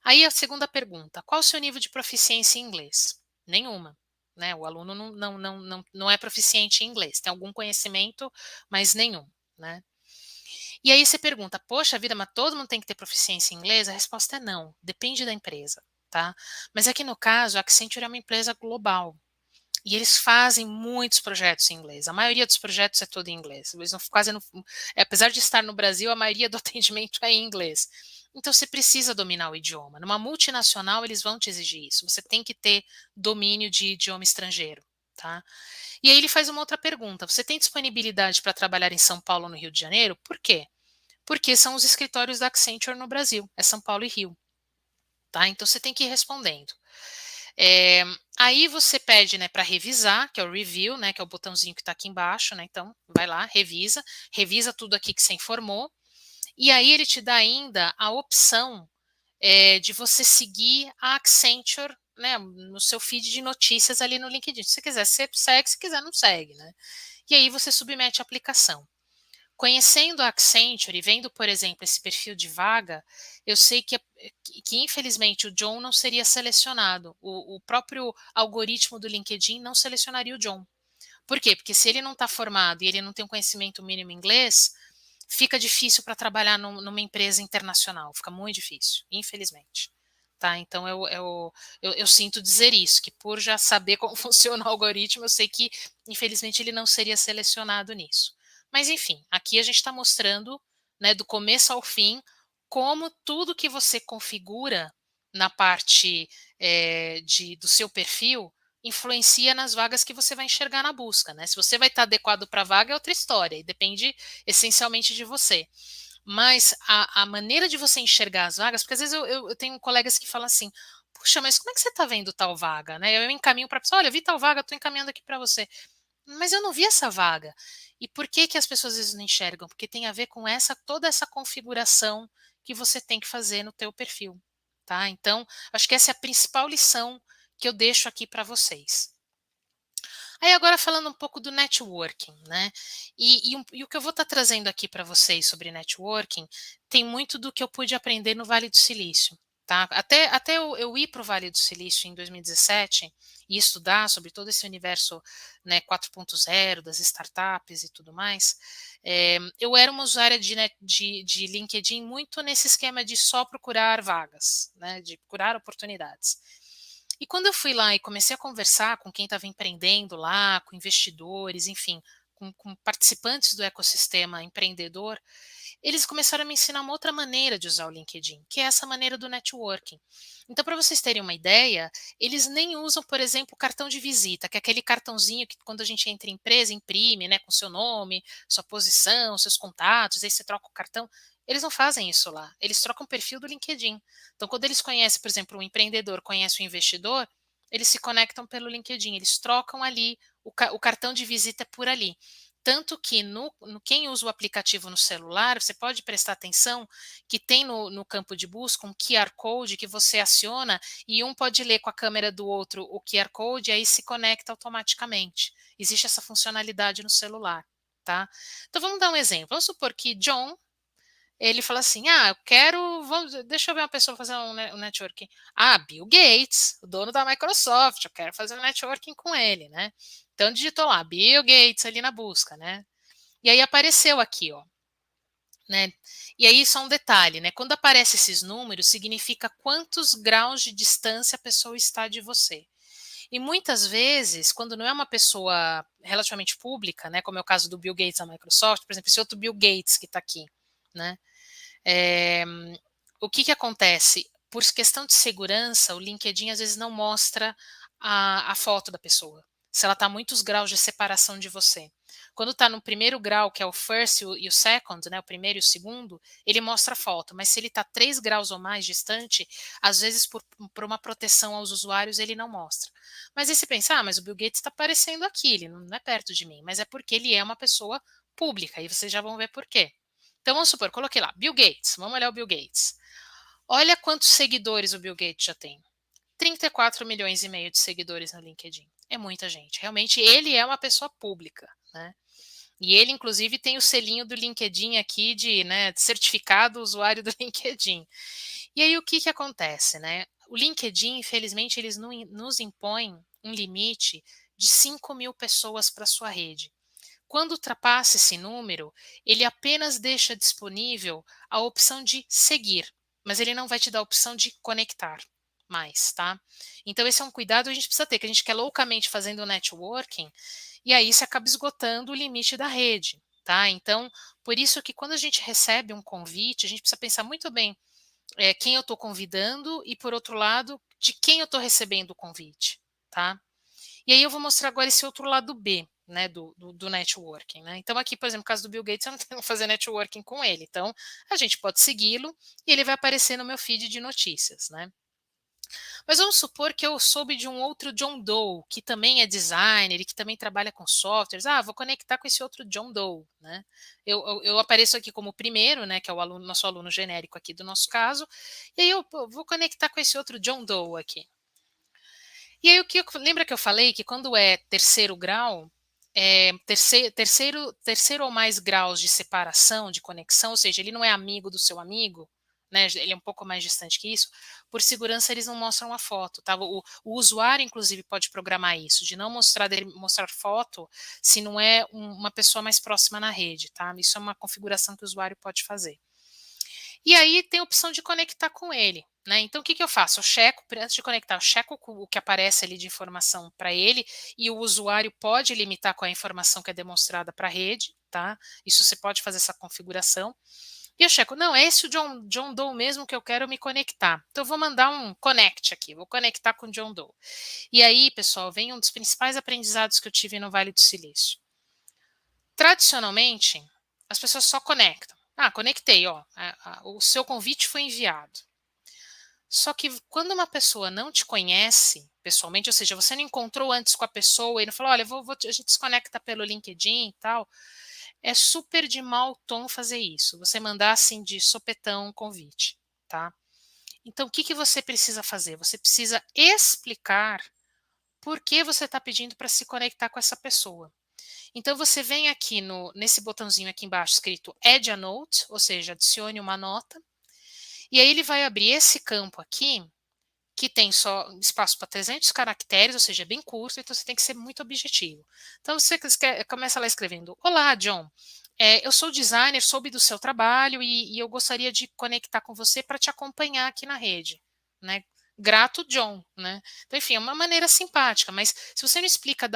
Aí a segunda pergunta, qual o seu nível de proficiência em inglês? Nenhuma, né? O aluno não é proficiente em inglês, tem algum conhecimento, mas nenhum, né? E aí você pergunta, poxa vida, mas todo mundo tem que ter proficiência em inglês? A resposta é não, depende da empresa, tá? Mas aqui no caso, a Accenture é uma empresa global. E eles fazem muitos projetos em inglês. A maioria dos projetos é todo em inglês. Eles apesar de estar no Brasil, a maioria do atendimento é em inglês. Então você precisa dominar o idioma. Numa multinacional, eles vão te exigir isso. Você tem que ter domínio de idioma estrangeiro, tá? E aí ele faz uma outra pergunta. Você tem disponibilidade para trabalhar em São Paulo ou no Rio de Janeiro? Por quê? Porque são os escritórios da Accenture no Brasil. É São Paulo e Rio. Tá? Então você tem que ir respondendo. Aí você pede, né, para revisar, que é o review, né, que é o botãozinho que está aqui embaixo, né, então vai lá, revisa tudo aqui que você informou, e aí ele te dá ainda a opção de você seguir a Accenture, né, no seu feed de notícias ali no LinkedIn. Se você quiser, você segue, se quiser, não segue, né? E aí você submete a aplicação. Conhecendo a Accenture e vendo, por exemplo, esse perfil de vaga, eu sei que infelizmente o John não seria selecionado. O próprio algoritmo do LinkedIn não selecionaria o John. Por quê? Porque se ele não está formado e ele não tem um conhecimento mínimo em inglês, fica difícil para trabalhar numa empresa internacional. Fica muito difícil, infelizmente. Tá? Então eu sinto dizer isso, que por já saber como funciona o algoritmo, eu sei que infelizmente ele não seria selecionado nisso. Mas, enfim, aqui a gente está mostrando, né, do começo ao fim, como tudo que você configura na parte do seu perfil influencia nas vagas que você vai enxergar na busca. Né? Se você vai estar adequado para a vaga é outra história, e depende essencialmente de você. Mas a maneira de você enxergar as vagas, porque às vezes eu tenho colegas que falam assim, puxa, mas como é que você está vendo tal vaga? Né? Eu encaminho para a pessoa, olha, eu vi tal vaga, estou encaminhando aqui para você. Mas eu não vi essa vaga. E por que as pessoas às vezes não enxergam? Porque tem a ver com toda essa configuração que você tem que fazer no teu perfil, tá? Então, acho que essa é a principal lição que eu deixo aqui para vocês. Aí agora falando um pouco do networking, né? E o que eu vou estar trazendo aqui para vocês sobre networking tem muito do que eu pude aprender no Vale do Silício, Tá? Até eu ir para o Vale do Silício em 2017 e estudar sobre todo esse universo, né, 4.0 das startups e tudo mais, eu era uma usuária de LinkedIn muito nesse esquema de só procurar vagas, né, de procurar oportunidades. E quando eu fui lá e comecei a conversar com quem estava empreendendo lá, com investidores, enfim, com participantes do ecossistema empreendedor, eles começaram a me ensinar uma outra maneira de usar o LinkedIn, que é essa maneira do networking. Então, para vocês terem uma ideia, eles nem usam, por exemplo, o cartão de visita, que é aquele cartãozinho que quando a gente entra em empresa, imprime, né, com seu nome, sua posição, seus contatos, aí você troca o cartão. Eles não fazem isso lá, eles trocam o perfil do LinkedIn. Então, quando eles conhecem, por exemplo, um empreendedor conhece um investidor, eles se conectam pelo LinkedIn, eles trocam ali, o cartão de visita é por ali. Tanto que quem usa o aplicativo no celular, você pode prestar atenção que tem no campo de busca um QR Code que você aciona e um pode ler com a câmera do outro o QR Code e aí se conecta automaticamente. Existe essa funcionalidade no celular, tá? Então vamos dar um exemplo. Vamos supor que John, ele fala assim, eu quero, deixa eu ver uma pessoa fazer um networking. Bill Gates, o dono da Microsoft, eu quero fazer um networking com ele, né? Então digitou lá, Bill Gates ali na busca, né? E aí apareceu aqui, ó. Né? E aí só um detalhe, né? Quando aparecem esses números, significa quantos graus de distância a pessoa está de você. E muitas vezes, quando não é uma pessoa relativamente pública, né? Como é o caso do Bill Gates da Microsoft, por exemplo, esse outro Bill Gates que está aqui, né? O que acontece? Por questão de segurança, o LinkedIn às vezes não mostra a foto da pessoa, se ela está a muitos graus de separação de você. Quando está no primeiro grau, que é o first e o second, né, o primeiro e o segundo, ele mostra a foto, mas se ele está 3 graus ou mais distante, às vezes por uma proteção aos usuários, ele não mostra. Mas aí você pensa, mas o Bill Gates está aparecendo aqui, ele não é perto de mim, mas é porque ele é uma pessoa pública, e vocês já vão ver por quê. Então vamos supor, coloquei lá, Bill Gates, vamos olhar o Bill Gates. Olha quantos seguidores o Bill Gates já tem. 34 milhões e meio de seguidores no LinkedIn. É muita gente. Realmente, ele é uma pessoa pública, né? E ele, inclusive, tem o selinho do LinkedIn aqui de, né, certificado usuário do LinkedIn. E aí, o que acontece, né? O LinkedIn, infelizmente, eles nos impõem um limite de 5 mil pessoas para sua rede. Quando ultrapassa esse número, ele apenas deixa disponível a opção de seguir, mas ele não vai te dar a opção de conectar mais, tá? Então esse é um cuidado que a gente precisa ter, que a gente quer loucamente fazendo networking, e aí você acaba esgotando o limite da rede, tá? Então, por isso que quando a gente recebe um convite, a gente precisa pensar muito bem quem eu estou convidando e, por outro lado, de quem eu estou recebendo o convite, tá? E aí eu vou mostrar agora esse outro lado B, né, do networking, né? Então aqui, por exemplo, no caso do Bill Gates, eu não tenho que fazer networking com ele. Então, a gente pode segui-lo e ele vai aparecer no meu feed de notícias, né? Mas vamos supor que eu soube de um outro John Doe, que também é designer e que também trabalha com softwares. Vou conectar com esse outro John Doe, né? Eu apareço aqui como primeiro, né, que é o nosso aluno genérico aqui do nosso caso, e aí eu vou conectar com esse outro John Doe aqui. E aí, lembra que eu falei que quando é terceiro grau, terceiro ou mais graus de separação, de conexão, ou seja, ele não é amigo do seu amigo, né, ele é um pouco mais distante que isso, por segurança eles não mostram a foto, tá? O usuário, inclusive, pode programar isso, de não mostrar foto se não é uma pessoa mais próxima na rede, tá? Isso é uma configuração que o usuário pode fazer. E aí tem a opção de conectar com ele, né? Então o que eu faço? Eu checo, antes de conectar, eu checo o que aparece ali de informação para ele, e o usuário pode limitar com a informação que é demonstrada para a rede, tá? Isso você pode fazer essa configuração. E eu checo, não, é esse o John Doe mesmo que eu quero me conectar. Então eu vou mandar um connect aqui, vou conectar com o John Doe. E aí, pessoal, vem um dos principais aprendizados que eu tive no Vale do Silício. Tradicionalmente, as pessoas só conectam. Conectei, ó, o seu convite foi enviado. Só que quando uma pessoa não te conhece pessoalmente, ou seja, você não encontrou antes com a pessoa e não falou, olha, a gente se conecta pelo LinkedIn e tal, é super de mau tom fazer isso. Você mandar assim de sopetão um convite, tá? Então, o que você precisa fazer? Você precisa explicar por que você está pedindo para se conectar com essa pessoa. Então, você vem aqui nesse botãozinho aqui embaixo escrito Add a Note, ou seja, adicione uma nota. E aí ele vai abrir esse campo aqui, que tem só espaço para 300 caracteres, ou seja, é bem curto, então você tem que ser muito objetivo. Então você começa lá escrevendo: Olá, John, eu sou designer, soube do seu trabalho e eu gostaria de conectar com você para te acompanhar aqui na rede, né? Grato, John, né? Então, enfim, é uma maneira simpática, mas se você não explica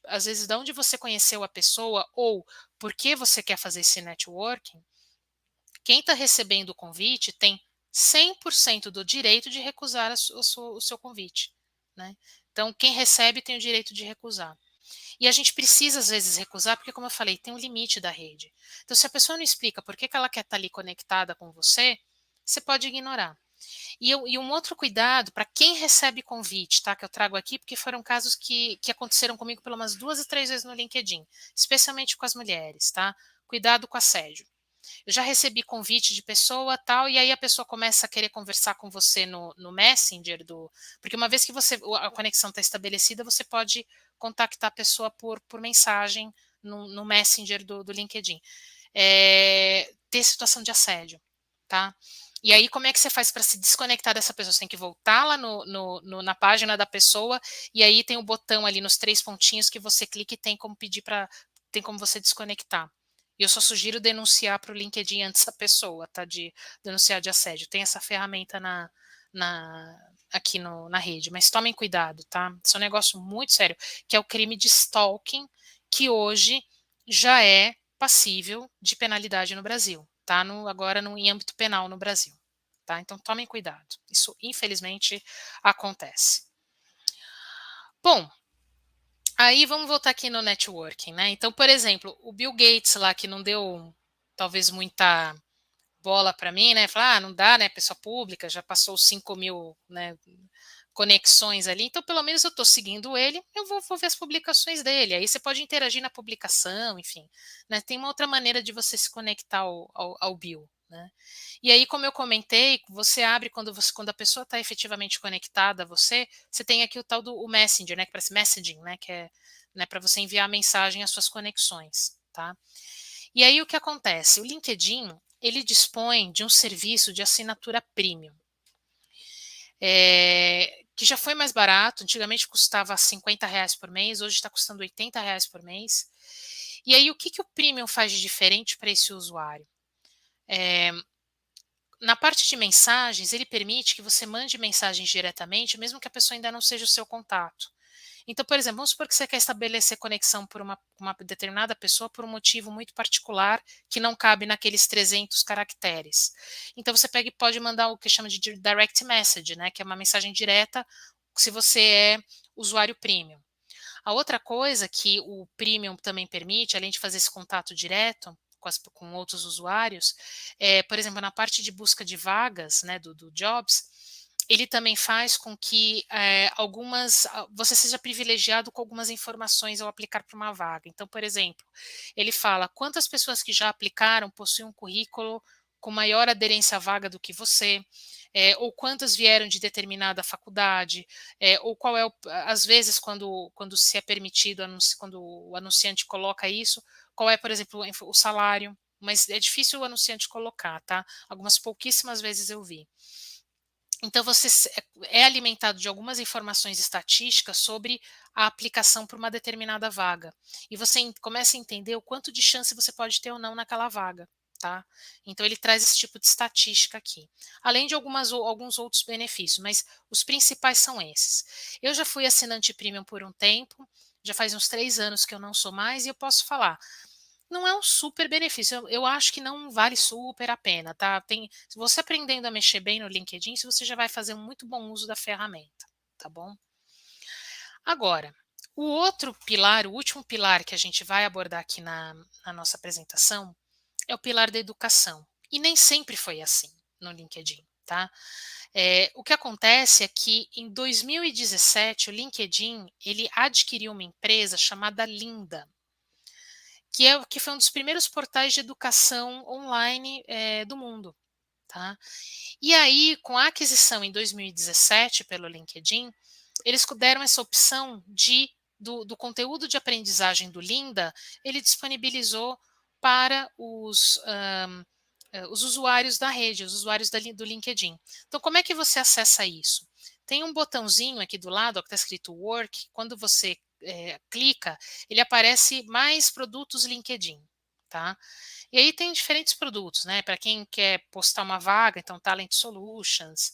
às vezes, da onde você conheceu a pessoa ou por que você quer fazer esse networking, quem está recebendo o convite tem 100% do direito de recusar o seu convite, né? Então, quem recebe tem o direito de recusar. E a gente precisa, às vezes, recusar, porque, como eu falei, tem um limite da rede. Então, se a pessoa não explica por que ela quer estar ali conectada com você, você pode ignorar. E um outro cuidado para quem recebe convite, tá? Que eu trago aqui, porque foram casos que aconteceram comigo pelo menos 2 ou 3 vezes no LinkedIn, especialmente com as mulheres, tá? Cuidado com assédio. Eu já recebi convite de pessoa tal, e aí a pessoa começa a querer conversar com você no Messenger, porque uma vez que a conexão está estabelecida, você pode contactar a pessoa por mensagem no Messenger do LinkedIn. Ter situação de assédio, tá? E aí, como é que você faz para se desconectar dessa pessoa? Você tem que voltar lá na página da pessoa, e aí tem o botão ali nos 3 pontinhos que você clica e tem como você desconectar. E eu só sugiro denunciar para o LinkedIn antes da pessoa, tá? De denunciar de assédio. Tem essa ferramenta aqui na rede, mas tomem cuidado, tá? Isso é um negócio muito sério, que é o crime de stalking, que hoje já é passível de penalidade no Brasil, tá? Agora em âmbito penal no Brasil, tá? Então tomem cuidado. Isso, infelizmente, acontece. Bom, aí vamos voltar aqui no networking, né? Então, por exemplo, o Bill Gates lá, que não deu talvez muita bola para mim, né? Falar, não dá, né? Pessoa pública, já passou 5.000, né, conexões ali, então pelo menos eu estou seguindo ele, eu vou ver as publicações dele, aí você pode interagir na publicação, enfim, né? Tem uma outra maneira de você se conectar ao Bill, né? E aí, como eu comentei, você abre quando a pessoa está efetivamente conectada a você tem aqui o tal do Messenger, né? Que parece messaging, né? Que é, né, para você enviar mensagem às suas conexões, tá? E aí o que acontece? O LinkedIn, ele dispõe de um serviço de assinatura premium, que já foi mais barato, antigamente custava R$50 por mês, hoje está custando R$80 por mês. E aí o que o premium faz de diferente para esse usuário? Na parte de mensagens, ele permite que você mande mensagens diretamente, mesmo que a pessoa ainda não seja o seu contato. Então, por exemplo, vamos supor que você quer estabelecer conexão por uma determinada pessoa por um motivo muito particular que não cabe naqueles 300 caracteres. Então, você pega e pode mandar o que chama de direct message, né, que é uma mensagem direta se você é usuário premium. A outra coisa que o premium também permite, além de fazer esse contato direto com outros usuários, por exemplo, na parte de busca de vagas, né, do Jobs, ele também faz com que você seja privilegiado com algumas informações ao aplicar para uma vaga. Então, por exemplo, ele fala quantas pessoas que já aplicaram possuem um currículo com maior aderência à vaga do que você, ou quantas vieram de determinada faculdade, ou qual é, às vezes, quando se é permitido, quando o anunciante coloca isso, qual é, por exemplo, o salário, mas é difícil o anunciante colocar, tá? Algumas pouquíssimas vezes eu vi. Então, você é alimentado de algumas informações estatísticas sobre a aplicação para uma determinada vaga. E você começa a entender o quanto de chance você pode ter ou não naquela vaga, tá? Então, ele traz esse tipo de estatística aqui. Além de alguns outros benefícios, mas os principais são esses. Eu já fui assinante premium por um tempo, já faz uns 3 anos que eu não sou mais, e eu posso falar, não é um super benefício, eu acho que não vale super a pena, tá? Se você aprendendo a mexer bem no LinkedIn, você já vai fazer um muito bom uso da ferramenta, tá bom? Agora, o último pilar que a gente vai abordar aqui na nossa apresentação é o pilar da educação. E nem sempre foi assim no LinkedIn, tá? O que acontece é que em 2017 o LinkedIn ele adquiriu uma empresa chamada Lynda, que foi um dos primeiros portais de educação online do mundo. Tá? E aí, com a aquisição em 2017 pelo LinkedIn, eles deram essa opção do conteúdo de aprendizagem do Lynda, ele disponibilizou para os usuários da rede, os usuários do LinkedIn. Então, como é que você acessa isso? Tem um botãozinho aqui do lado, ó, que está escrito Work. Quando você clica, ele aparece mais produtos LinkedIn, tá? E aí tem diferentes produtos, né? Para quem quer postar uma vaga, então Talent Solutions,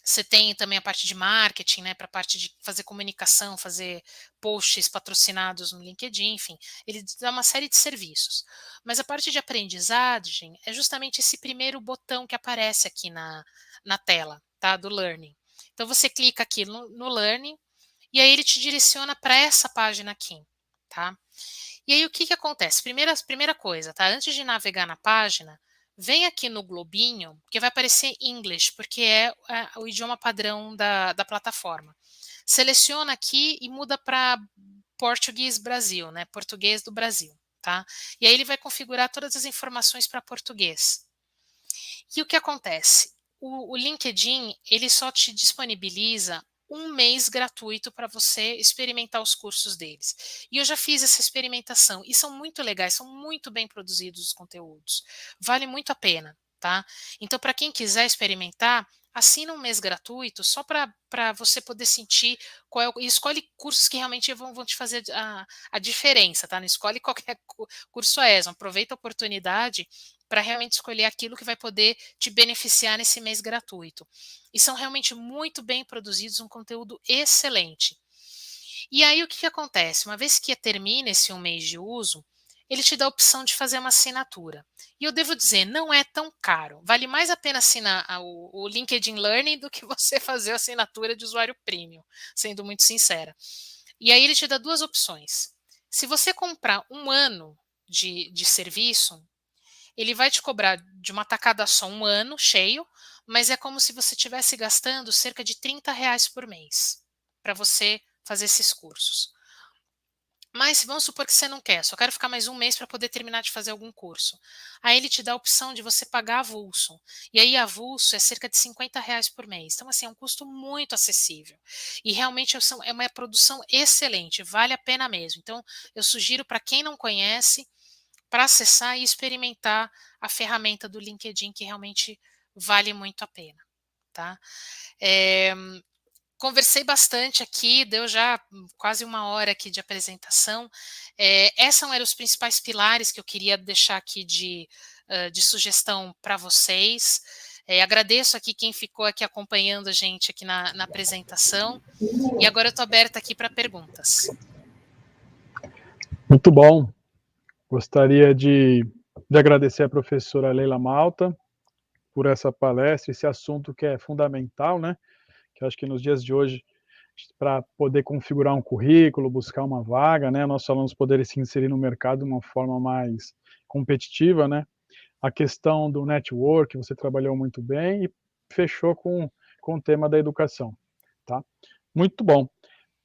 você tem também a parte de marketing, né, para a parte de fazer comunicação, fazer posts patrocinados no LinkedIn, enfim, ele dá uma série de serviços. Mas a parte de aprendizagem é justamente esse primeiro botão que aparece aqui na tela, tá, do Learning. Então você clica aqui no Learning e aí ele te direciona para essa página aqui, tá? E aí o que acontece? Primeira coisa, tá? Antes de navegar na página, vem aqui no globinho, que vai aparecer English, porque é o idioma padrão da plataforma. Seleciona aqui e muda para Português Brasil, né? Português do Brasil, tá? E aí ele vai configurar todas as informações para português. E o que acontece? O LinkedIn, ele só te disponibiliza um mês gratuito para você experimentar os cursos deles. E eu já fiz essa experimentação e são muito legais, são muito bem produzidos os conteúdos. Vale muito a pena, tá? Então, para quem quiser experimentar, assina um mês gratuito só para você poder sentir qual e escolhe cursos que realmente vão te fazer a diferença, tá? Não escolhe qualquer curso ESMA, aproveita a oportunidade para realmente escolher aquilo que vai poder te beneficiar nesse mês gratuito. E são realmente muito bem produzidos, um conteúdo excelente. E aí o que acontece? Uma vez que termina esse um mês de uso, ele te dá a opção de fazer uma assinatura. E eu devo dizer, não é tão caro. Vale mais a pena assinar o LinkedIn Learning do que você fazer a assinatura de usuário premium, sendo muito sincera. E aí ele te dá duas opções. Se você comprar um ano de serviço, ele vai te cobrar de uma tacada só um ano cheio, mas é como se você estivesse gastando cerca de R$ 30 por mês para você fazer esses cursos. Mas vamos supor que você não quer, só quero ficar mais um mês para poder terminar de fazer algum curso. Aí ele te dá a opção de você pagar avulso. E aí avulso é cerca de R$ 50 por mês. Então, assim, é um custo muito acessível. E realmente é uma produção excelente, vale a pena mesmo. Então, eu sugiro para quem não conhece, para acessar e experimentar a ferramenta do LinkedIn, que realmente vale muito a pena, tá? Conversei bastante aqui, deu já quase uma hora aqui de apresentação. Esses eram os principais pilares que eu queria deixar aqui de sugestão para vocês. Agradeço aqui quem ficou aqui acompanhando a gente aqui na apresentação. E agora eu estou aberta aqui para perguntas. Muito bom. Gostaria de agradecer a professora Leila Malta por essa palestra, esse assunto que é fundamental, né? Que eu acho que nos dias de hoje, para poder configurar um currículo, buscar uma vaga, né? Nossos alunos poderem se inserir no mercado de uma forma mais competitiva, né? A questão do network, você trabalhou muito bem e fechou com o tema da educação, tá? Muito bom.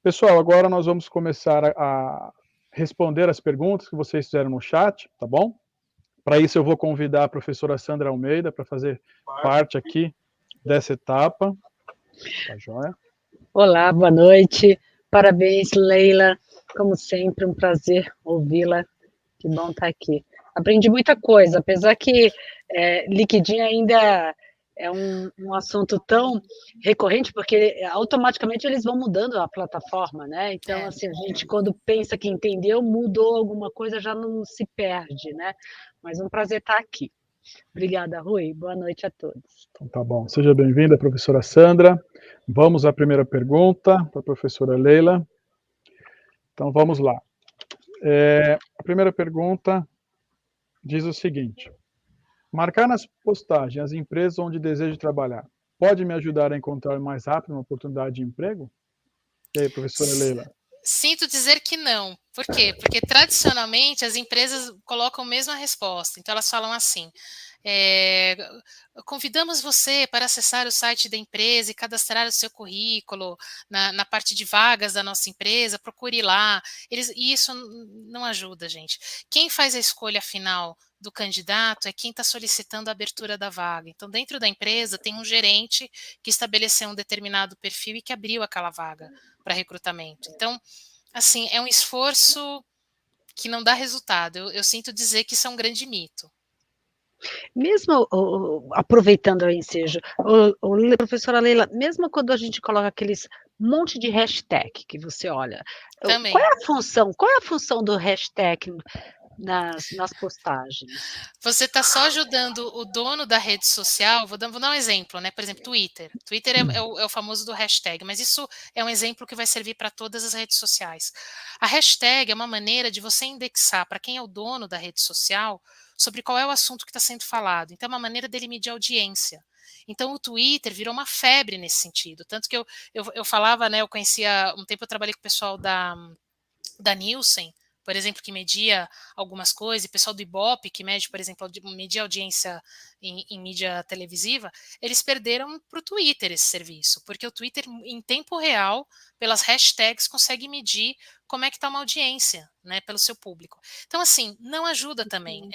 Pessoal, agora nós vamos começar a responder as perguntas que vocês fizeram no chat, tá bom? Para isso eu vou convidar a professora Sandra Almeida para fazer parte aqui dessa etapa. Tá joia? Olá, boa noite. Parabéns, Leila. Como sempre, um prazer ouvi-la. Que bom estar aqui. Aprendi muita coisa, apesar que LinkedIn ainda é um assunto tão recorrente, porque automaticamente eles vão mudando a plataforma, né? Então, assim, a gente, quando pensa que entendeu, mudou alguma coisa, já não se perde, né? Mas um prazer estar aqui. Obrigada, Rui. Boa noite a todos. Então, tá bom. Seja bem-vinda, professora Sandra. Vamos à primeira pergunta para a professora Leila. Então, vamos lá. A primeira pergunta diz o seguinte: marcar nas postagens as empresas onde desejo trabalhar pode me ajudar a encontrar mais rápido uma oportunidade de emprego? E aí, professora Leila? Sinto dizer que não. Por quê? Porque tradicionalmente as empresas colocam a mesma resposta. Então elas falam assim: convidamos você para acessar o site da empresa e cadastrar o seu currículo na parte de vagas da nossa empresa, procure lá. E isso não ajuda, gente. Quem faz a escolha final do candidato é quem está solicitando a abertura da vaga. Então, dentro da empresa, tem um gerente que estabeleceu um determinado perfil e que abriu aquela vaga para recrutamento. Então, assim, é um esforço que não dá resultado. Eu sinto dizer que isso é um grande mito. Mesmo aproveitando o ensejo, professora Leila, mesmo quando a gente coloca aqueles monte de hashtag que você olha, Também. qual é a função do hashtag nas postagens? Você está só ajudando o dono da rede social, vou dar um exemplo, né? Por exemplo, Twitter. Twitter é o famoso do hashtag, mas isso é um exemplo que vai servir para todas as redes sociais. A hashtag é uma maneira de você indexar para quem é o dono da rede social sobre qual é o assunto que está sendo falado. Então, é uma maneira dele medir audiência. Então, o Twitter virou uma febre nesse sentido. Tanto que eu falava, né? Eu conhecia, um tempo eu trabalhei com o pessoal da Nielsen, por exemplo, que media algumas coisas, e o pessoal do Ibope, que mede, por exemplo, media audiência em mídia televisiva, eles perderam para o Twitter esse serviço, porque o Twitter, em tempo real, pelas hashtags, consegue medir como é que está uma audiência, né, pelo seu público. Então, assim, não ajuda também.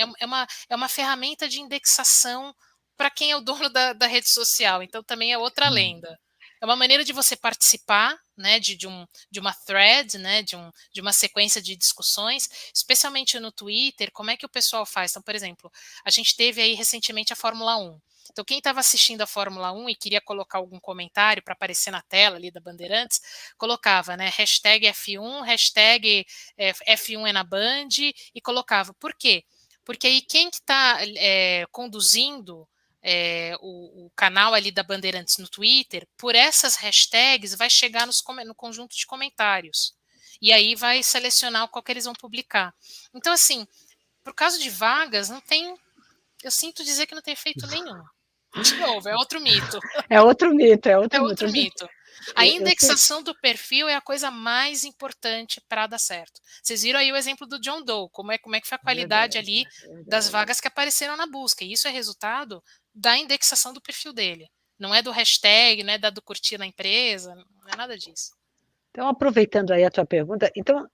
É uma ferramenta de indexação para quem é o dono da rede social, então também é outra lenda. É uma maneira de você participar, né, de uma thread, né, de uma sequência de discussões, especialmente no Twitter. Como é que o pessoal faz? Então, por exemplo, a gente teve aí recentemente a Fórmula 1. Então, quem estava assistindo a Fórmula 1 e queria colocar algum comentário para aparecer na tela ali da Bandeirantes, colocava, né, hashtag F1, hashtag F1 é na Band, e colocava. Por quê? Porque aí quem que está conduzindo o canal ali da Bandeirantes no Twitter, por essas hashtags, vai chegar no conjunto de comentários. E aí vai selecionar qual que eles vão publicar. Então, assim, por causa de vagas, não tem... Eu sinto dizer que não tem efeito nenhum. De novo, é outro mito. É outro mito, É outro mito. A indexação do perfil é a coisa mais importante para dar certo. Vocês viram aí o exemplo do John Doe, como é que foi a qualidade ali das vagas que apareceram na busca. E isso é resultado da indexação do perfil dele. Não é do hashtag, não é do curtir na empresa, não é nada disso. Então, aproveitando aí a tua pergunta, então,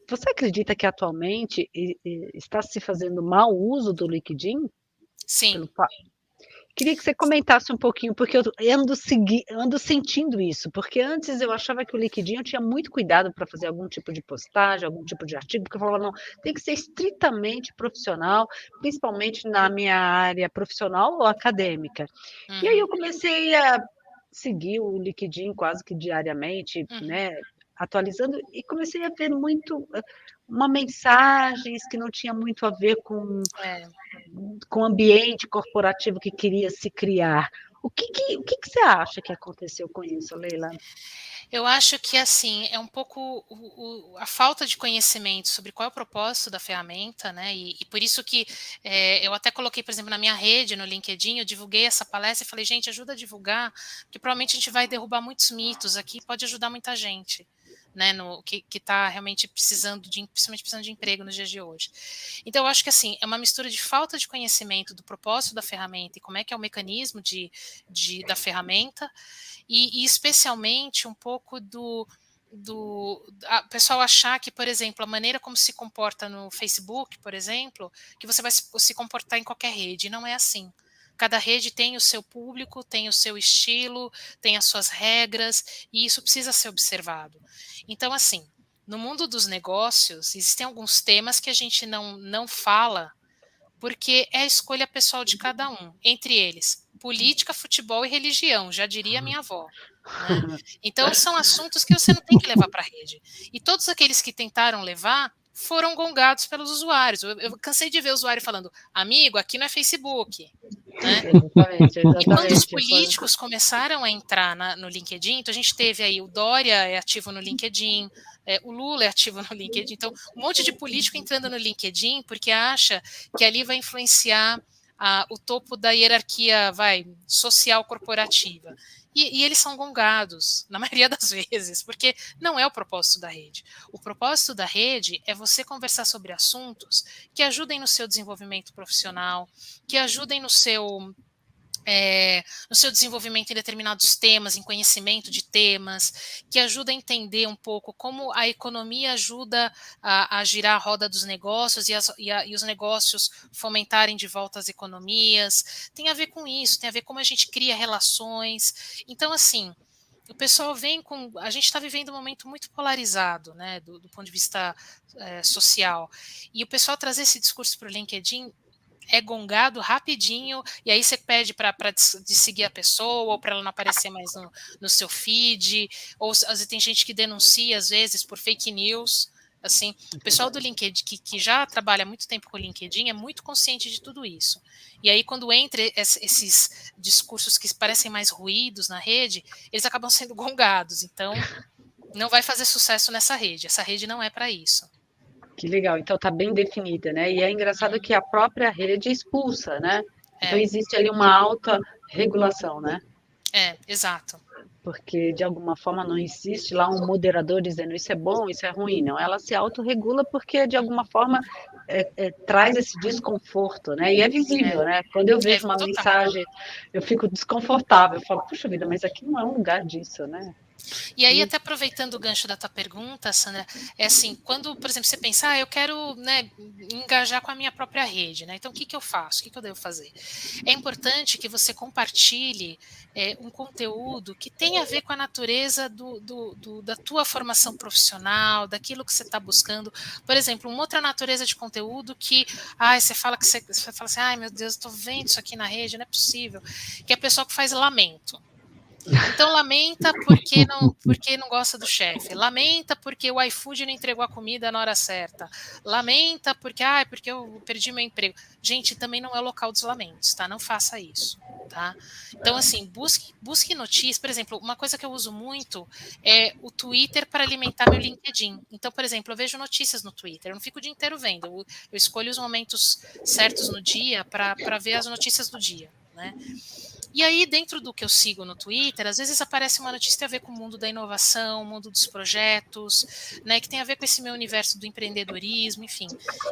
você acredita que atualmente está se fazendo mau uso do LinkedIn? Sim. Queria que você comentasse um pouquinho, porque eu ando sentindo isso, porque antes eu achava que o LinkedIn eu tinha muito cuidado para fazer algum tipo de postagem, algum tipo de artigo, porque eu falava, não, tem que ser estritamente profissional, principalmente na minha área profissional ou acadêmica. E aí eu comecei a seguir o LinkedIn quase que diariamente, né, atualizando, e comecei a ver muito mensagens que não tinha muito a ver com o ambiente corporativo que queria se criar. O que você acha que aconteceu com isso, Leila? Eu acho que, assim, é um pouco a falta de conhecimento sobre qual é o propósito da ferramenta, né, e por isso que eu até coloquei, por exemplo, na minha rede, no LinkedIn, eu divulguei essa palestra e falei, gente, ajuda a divulgar, porque provavelmente a gente vai derrubar muitos mitos aqui, pode ajudar muita gente, né, que está realmente principalmente precisando de emprego nos dias de hoje. Então, eu acho que, assim, é uma mistura de falta de conhecimento do propósito da ferramenta e como é que é o mecanismo da ferramenta, e especialmente um pouco do pessoal achar que, por exemplo, a maneira como se comporta no Facebook, por exemplo, que você vai se comportar em qualquer rede, e não é assim. Cada rede tem o seu público, tem o seu estilo, tem as suas regras, e isso precisa ser observado. Então, assim, no mundo dos negócios, existem alguns temas que a gente não fala, porque é a escolha pessoal de cada um. Entre eles, política, futebol e religião, já diria minha avó. Né? Então, são assuntos que você não tem que levar para a rede. E todos aqueles que tentaram levar foram gongados pelos usuários. Eu cansei de ver o usuário falando, amigo, aqui não é Facebook. Né? Exatamente. E quando os políticos começaram a entrar no LinkedIn, então a gente teve aí o Dória é ativo no LinkedIn, o Lula é ativo no LinkedIn, então um monte de político entrando no LinkedIn porque acha que ali vai influenciar o topo da hierarquia social corporativa. E eles são gongados, na maioria das vezes, porque não é o propósito da rede. O propósito da rede é você conversar sobre assuntos que ajudem no seu desenvolvimento profissional, que ajudem no seu desenvolvimento em determinados temas, em conhecimento de temas, que ajuda a entender um pouco como a economia ajuda a girar a roda dos negócios e os negócios fomentarem de volta as economias. Tem a ver com isso, tem a ver como a gente cria relações. Então, assim, o pessoal a gente está vivendo um momento muito polarizado, né, do ponto de vista social, e o pessoal trazer esse discurso para o LinkedIn é gongado rapidinho, e aí você pede para seguir a pessoa, ou para ela não aparecer mais no seu feed, ou às vezes tem gente que denuncia, às vezes, por fake news. Assim, o pessoal do LinkedIn, que já trabalha há muito tempo com o LinkedIn, é muito consciente de tudo isso. E aí, quando entra esses discursos que parecem mais ruídos na rede, eles acabam sendo gongados. Então, não vai fazer sucesso nessa rede. Essa rede não é para isso. Que legal, então tá bem definida, né? E é engraçado que a própria rede expulsa, né? Então existe ali uma alta regulação, né? Exato. Porque de alguma forma não existe lá um moderador dizendo isso é bom, isso é ruim, não. Ela se autorregula porque de alguma forma traz esse desconforto, né? E é visível, né? Quando eu vejo uma mensagem, eu fico desconfortável, eu falo, puxa vida, mas aqui não é um lugar disso, né? E aí, até aproveitando o gancho da tua pergunta, Sandra, é assim, quando, por exemplo, você pensa, eu quero, né, engajar com a minha própria rede, né? Então, o que eu faço? O que eu devo fazer? É importante que você compartilhe um conteúdo que tenha a ver com a natureza da tua formação profissional, daquilo que você está buscando. Por exemplo, uma outra natureza de conteúdo que, você fala assim, ai meu Deus, estou vendo isso aqui na rede, não é possível, que é a pessoa que faz lamento. Então lamenta porque não gosta do chefe, lamenta porque o iFood não entregou a comida na hora certa, lamenta porque eu perdi meu emprego. Gente, também não é o local dos lamentos, tá? Não faça isso, tá? Então, assim, busque notícias. Por exemplo, uma coisa que eu uso muito é o Twitter para alimentar meu LinkedIn. Então, por exemplo, eu vejo notícias no Twitter, eu não fico o dia inteiro vendo, eu escolho os momentos certos no dia para ver as notícias do dia, né? E aí, dentro do que eu sigo no Twitter, às vezes aparece uma notícia que tem a ver com o mundo da inovação, o mundo dos projetos, né, que tem a ver com esse meu universo do empreendedorismo, enfim.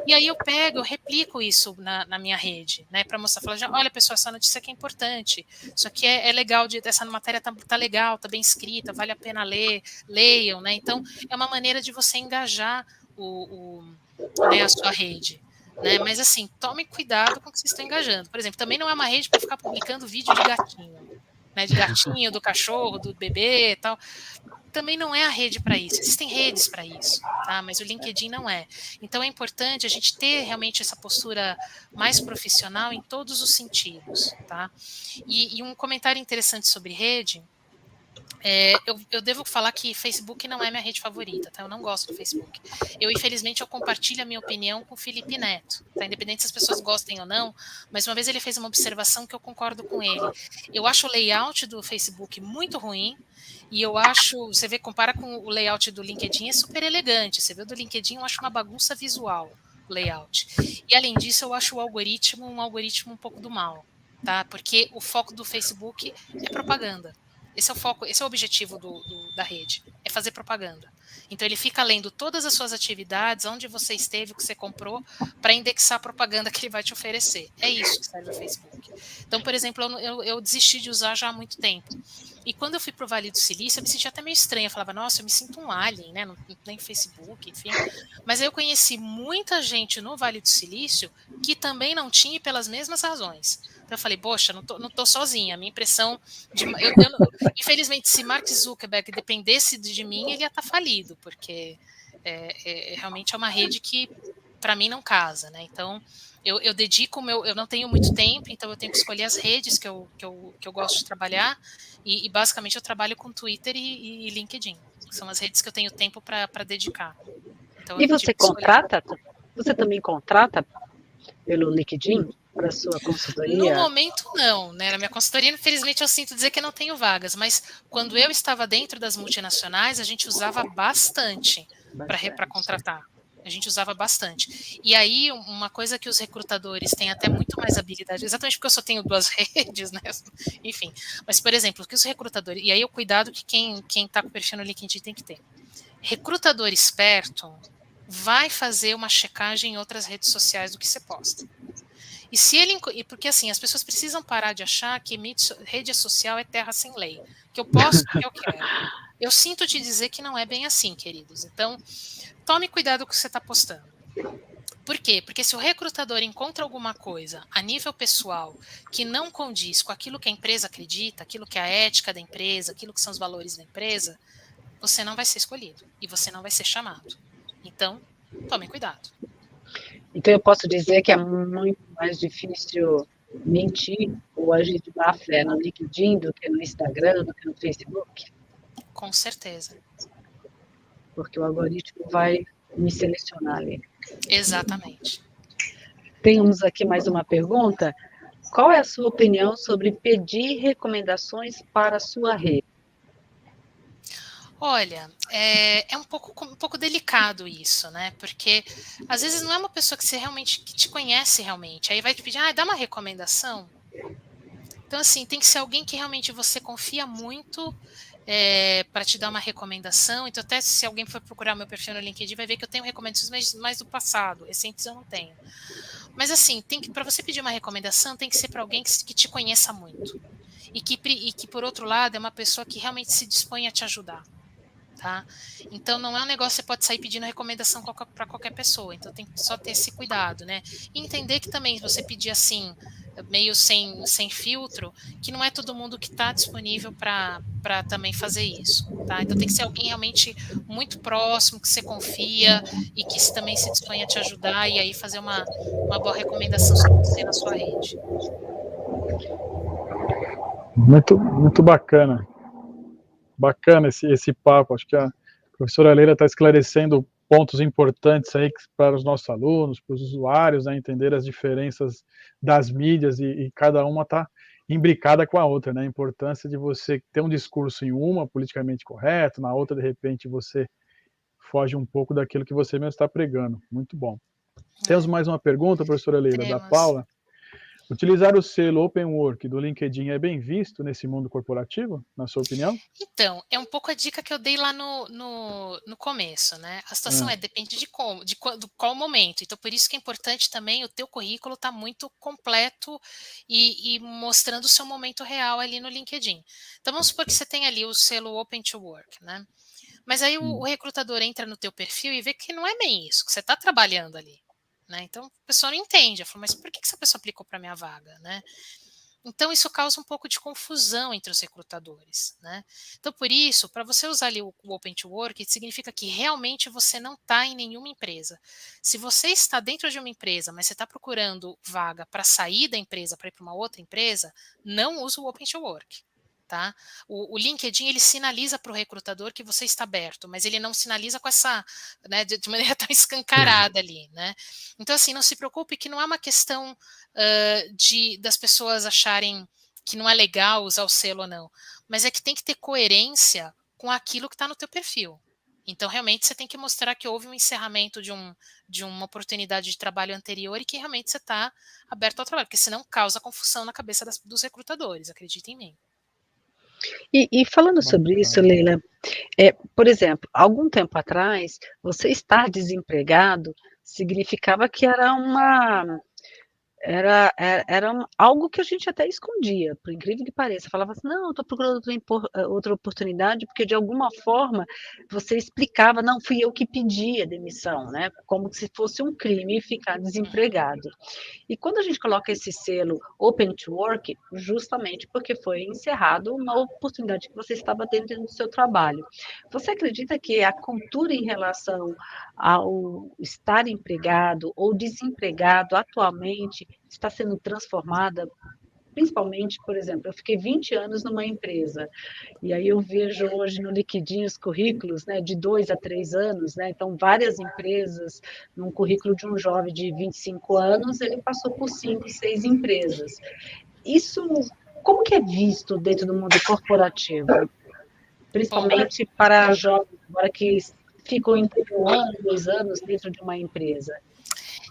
E aí eu replico isso na minha rede, né, para mostrar, falar, olha pessoal, essa notícia aqui é importante, isso aqui é legal, essa matéria tá legal, tá bem escrita, vale a pena ler, leiam, né, então é uma maneira de você engajar a sua rede. Né? Mas assim, tome cuidado com o que vocês estão engajando. Por exemplo, também não é uma rede para ficar publicando vídeo de gatinho, né? De gatinho, do cachorro, do bebê e tal. Também não é a rede para isso. Existem redes para isso, tá? Mas o LinkedIn não é. Então é importante a gente ter realmente essa postura mais profissional em todos os sentidos, tá? E um comentário interessante sobre rede. Eu devo falar que Facebook não é minha rede favorita, tá? Eu não gosto do Facebook. Infelizmente, eu compartilho a minha opinião com o Felipe Neto, tá? Independente se as pessoas gostem ou não, mas uma vez ele fez uma observação que eu concordo com ele. Eu acho o layout do Facebook muito ruim, e eu acho, você vê, compara com o layout do LinkedIn, é super elegante. Você vê o do LinkedIn, eu acho uma bagunça visual, o layout. E além disso, eu acho o algoritmo um algoritmo um pouco do mal, tá? Porque o foco do Facebook é propaganda. Esse é o foco, esse é o objetivo da rede, é fazer propaganda. Então ele fica lendo todas as suas atividades, onde você esteve, o que você comprou, para indexar a propaganda que ele vai te oferecer. É isso que serve o Facebook. Então, por exemplo, eu desisti de usar já há muito tempo. E quando eu fui para o Vale do Silício, eu me sentia até meio estranha. Eu falava, nossa, eu me sinto um alien, né? Não tem Facebook, enfim. Mas aí eu conheci muita gente no Vale do Silício que também não tinha, pelas mesmas razões. Então eu falei, poxa, não tô sozinha. A minha impressão infelizmente, se Mark Zuckerberg dependesse de mim, ele ia estar falido, porque realmente é uma rede que para mim não casa, né? Então eu dedico eu não tenho muito tempo, então eu tenho que escolher as redes que eu gosto de trabalhar, e basicamente eu trabalho com Twitter e LinkedIn. São as redes que eu tenho tempo para dedicar. Então, e você contrata? Você também contrata pelo LinkedIn para a sua consultoria? No momento não, né? Na minha consultoria, infelizmente, eu sinto dizer que não tenho vagas, mas quando eu estava dentro das multinacionais, a gente usava bastante para contratar. A gente usava bastante. E aí, uma coisa que os recrutadores têm até muito mais habilidade, exatamente porque eu só tenho 2 redes, né? Enfim. Mas, por exemplo, que os recrutadores... E aí, o cuidado que quem está com o perfil no LinkedIn tem que ter. Recrutador esperto vai fazer uma checagem em outras redes sociais do que você posta. E se ele... Porque, assim, as pessoas precisam parar de achar que rede social é terra sem lei. Que eu posto o que eu quero. Eu sinto te dizer que não é bem assim, queridos. Então, tome cuidado com o que você está postando. Por quê? Porque se o recrutador encontra alguma coisa a nível pessoal que não condiz com aquilo que a empresa acredita, aquilo que é a ética da empresa, aquilo que são os valores da empresa, você não vai ser escolhido e você não vai ser chamado. Então, tome cuidado. Então, eu posso dizer que é muito mais difícil mentir ou agir de má fé no LinkedIn do que no Instagram, do que no Facebook? Com certeza. Porque o algoritmo vai me selecionar ali. Exatamente. Temos aqui mais uma pergunta. Qual é a sua opinião sobre pedir recomendações para a sua rede? Olha, é um pouco delicado isso, né? Porque às vezes não é uma pessoa que que te conhece realmente. Aí vai te pedir, dá uma recomendação. Então, assim, tem que ser alguém que realmente você confia muito para te dar uma recomendação. Então, até se alguém for procurar meu perfil no LinkedIn, vai ver que eu tenho recomendações mais do passado, recentes eu não tenho. Mas, assim, para você pedir uma recomendação, tem que ser para alguém que te conheça muito. E que, por outro lado, é uma pessoa que realmente se dispõe a te ajudar. Tá? Então não é um negócio que você pode sair pedindo recomendação para qualquer pessoa, então tem que só ter esse cuidado, né? E entender que também você pedir assim, meio sem filtro, que não é todo mundo que está disponível para também fazer isso, tá? Então tem que ser alguém realmente muito próximo, que você confia e que também se dispõe a te ajudar e aí fazer uma boa recomendação sobre você na sua rede. Muito bacana. Bacana esse papo, acho que a professora Leila está esclarecendo pontos importantes aí para os nossos alunos, para os usuários, né, entender as diferenças das mídias e cada uma está imbricada com a outra, né, a importância de você ter um discurso em uma politicamente correto, na outra, de repente, você foge um pouco daquilo que você mesmo está pregando. Muito bom. Temos mais uma pergunta, professora Leila, da Paula. Utilizar o selo Open Work do LinkedIn é bem visto nesse mundo corporativo, na sua opinião? Então, é um pouco a dica que eu dei lá no começo, né? A situação depende de qual momento. Então, por isso que é importante também o teu currículo estar muito completo e mostrando o seu momento real ali no LinkedIn. Então, vamos supor que você tem ali o selo Open to Work, né? Mas aí o recrutador entra no teu perfil e vê que não é bem isso, que você está trabalhando ali. Né? Então, a pessoa não entende. Ela fala, mas por que essa pessoa aplicou para a minha vaga? Né? Então, isso causa um pouco de confusão entre os recrutadores. Né? Então, por isso, para você usar ali o Open to Work, significa que realmente você não está em nenhuma empresa. Se você está dentro de uma empresa, mas você está procurando vaga para sair da empresa, para ir para uma outra empresa, não usa o Open to Work. Tá? O LinkedIn ele sinaliza para o recrutador que você está aberto, mas ele não sinaliza com essa, né, de maneira tão escancarada ali, né? Então assim, não se preocupe que não é uma questão das pessoas acharem que não é legal usar o selo ou não, mas é que tem que ter coerência com aquilo que está no teu perfil. Então realmente você tem que mostrar que houve um encerramento de uma oportunidade de trabalho anterior e que realmente você está aberto ao trabalho, porque senão causa confusão na cabeça dos recrutadores, acredita em mim. E falando sobre isso, Leila, por exemplo, algum tempo atrás, você estar desempregado significava que era algo que a gente até escondia, por incrível que pareça. Falava assim, não, eu estou procurando outra oportunidade, porque de alguma forma você explicava, não, fui eu que pedi a demissão, né? Como se fosse um crime ficar desempregado. E quando a gente coloca esse selo Open to Work, justamente porque foi encerrado uma oportunidade que você estava dentro do seu trabalho. Você acredita que a cultura em relação ao estar empregado ou desempregado atualmente está sendo transformada, principalmente, por exemplo, eu fiquei 20 anos numa empresa, e aí eu vejo hoje no LinkedIn os currículos, né, de 2 a 3 anos, né, então várias empresas, num currículo de um jovem de 25 anos, ele passou por 5, 6 empresas. Isso, como que é visto dentro do mundo corporativo? Principalmente para jovens agora que ficam entre 1 ano, 2 anos dentro de uma empresa.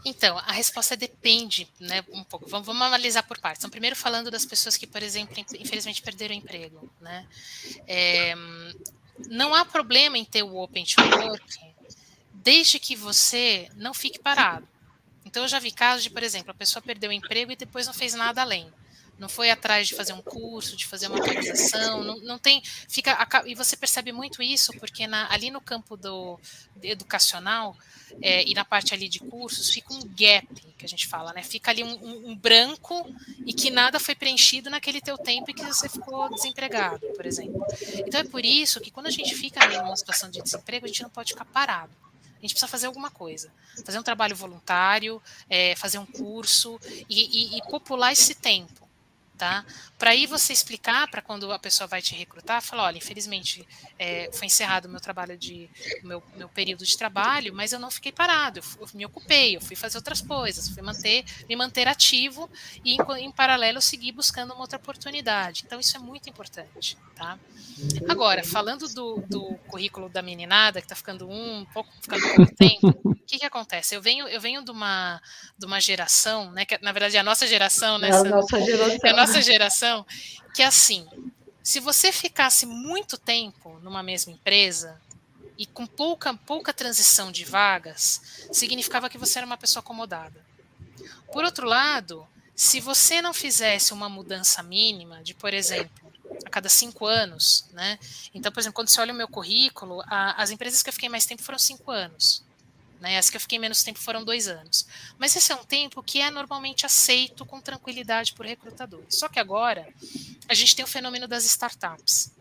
Então, a resposta depende, né, um pouco. Vamos analisar por partes. Então, primeiro falando das pessoas que, por exemplo, infelizmente perderam o emprego, né? Não há problema em ter o Open to Work, desde que você não fique parado. Então, eu já vi casos de, por exemplo, a pessoa perdeu o emprego e depois não fez nada além. Não foi atrás de fazer um curso, de fazer uma atualização, não tem, e você percebe muito isso, porque ali no campo educacional e na parte ali de cursos, fica um gap, que a gente fala, né? Fica ali um branco e que nada foi preenchido naquele teu tempo e que você ficou desempregado, por exemplo. Então é por isso que quando a gente fica numa situação de desemprego, a gente não pode ficar parado. A gente precisa fazer alguma coisa, fazer um trabalho voluntário, fazer um curso e popular esse tempo, tá? Para aí você explicar para quando a pessoa vai te recrutar, falar, olha, infelizmente foi encerrado o meu trabalho meu período de trabalho, mas eu não fiquei parado, eu me ocupei, eu fui fazer outras coisas, fui me manter ativo e em paralelo eu segui buscando uma outra oportunidade. Então isso é muito importante, tá? Agora, falando do currículo da meninada, que está ficando pouco tempo, o que acontece? Eu venho de uma geração, né, que na verdade é a nossa geração, né? É a nossa geração, que assim, se você ficasse muito tempo numa mesma empresa e com pouca transição de vagas, significava que você era uma pessoa acomodada. Por outro lado, se você não fizesse uma mudança mínima de, por exemplo, a cada 5 anos, né? Então, por exemplo, quando você olha o meu currículo, as empresas que eu fiquei mais tempo foram 5 anos, né? As que eu fiquei menos tempo foram 2 anos. Mas esse é um tempo que é normalmente aceito com tranquilidade por recrutadores. Só que agora a gente tem o fenômeno das startups.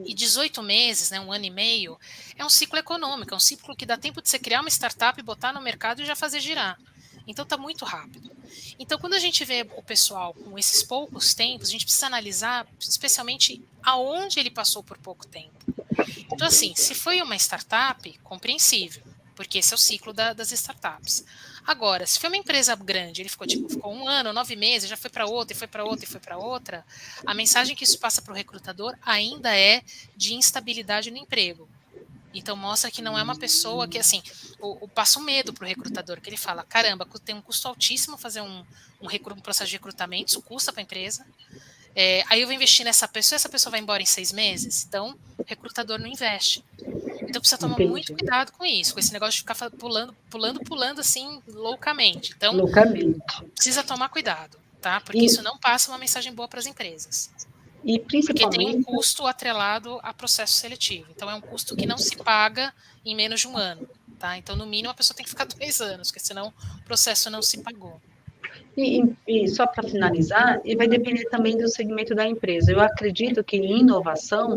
E 18 meses, né, 1 ano e meio, é um ciclo econômico, é um ciclo que dá tempo de você criar uma startup, botar no mercado e já fazer girar. Então está muito rápido. Então, quando a gente vê o pessoal com esses poucos tempos, a gente precisa analisar especialmente aonde ele passou por pouco tempo. Então, assim, se foi uma startup, compreensível, porque esse é o ciclo das startups. Agora, se foi uma empresa grande, ele ficou 1 ano, 9 meses, já foi para outra, e foi para outra, e foi para outra, a mensagem que isso passa para o recrutador ainda é de instabilidade no emprego. Então mostra que não é uma pessoa que, assim, passa um medo para o recrutador, que ele fala, caramba, tem um custo altíssimo fazer um processo de recrutamento, isso custa para a empresa, aí eu vou investir nessa pessoa, essa pessoa vai embora em 6 meses, então o recrutador não investe. Então precisa tomar muito cuidado com isso, com esse negócio de ficar pulando assim, loucamente. Então, precisa tomar cuidado, tá? Porque isso não passa uma mensagem boa para as empresas. E principalmente... Porque tem um custo atrelado a processo seletivo. Então, é um custo que não se paga em menos de 1 ano. Tá? Então, no mínimo, a pessoa tem que ficar 2 anos, porque senão o processo não se pagou. E só para finalizar, e vai depender também do segmento da empresa. Eu acredito que em inovação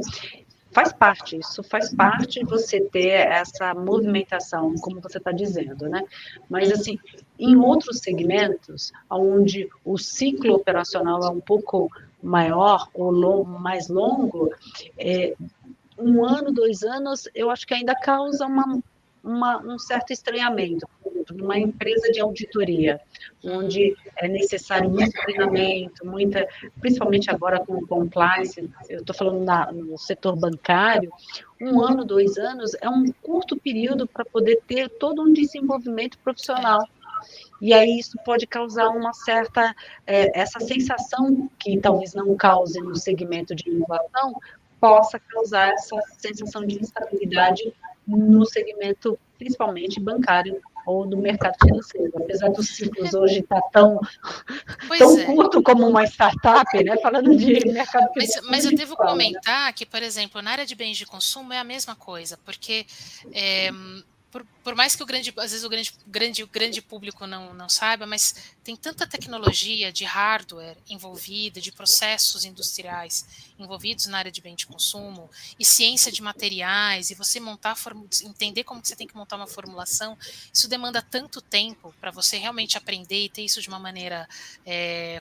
faz parte você ter essa movimentação, como você está dizendo, né? Mas, assim, em outros segmentos, onde o ciclo operacional é um pouco maior ou mais longo, 1 ano, 2 anos, eu acho que ainda causa um certo estranhamento. Numa empresa de auditoria, onde é necessário muito treinamento, principalmente agora com o compliance, eu estou falando no setor bancário, 1 ano, 2 anos é um curto período para poder ter todo um desenvolvimento profissional. E aí isso pode causar uma certa, essa sensação que talvez não cause no segmento de inovação, possa causar essa sensação de instabilidade no segmento, principalmente bancário, ou do mercado financeiro, apesar dos ciclos hoje estar tão curto como uma startup, né? Falando de mercado financeiro. Mas eu devo comentar que, por exemplo, na área de bens de consumo é a mesma coisa, porque por mais que às vezes o grande público não saiba, mas tem tanta tecnologia de hardware envolvida, de processos industriais envolvidos na área de bem de consumo, e ciência de materiais, e você entender como que você tem que montar uma formulação, isso demanda tanto tempo para você realmente aprender e ter isso de uma maneira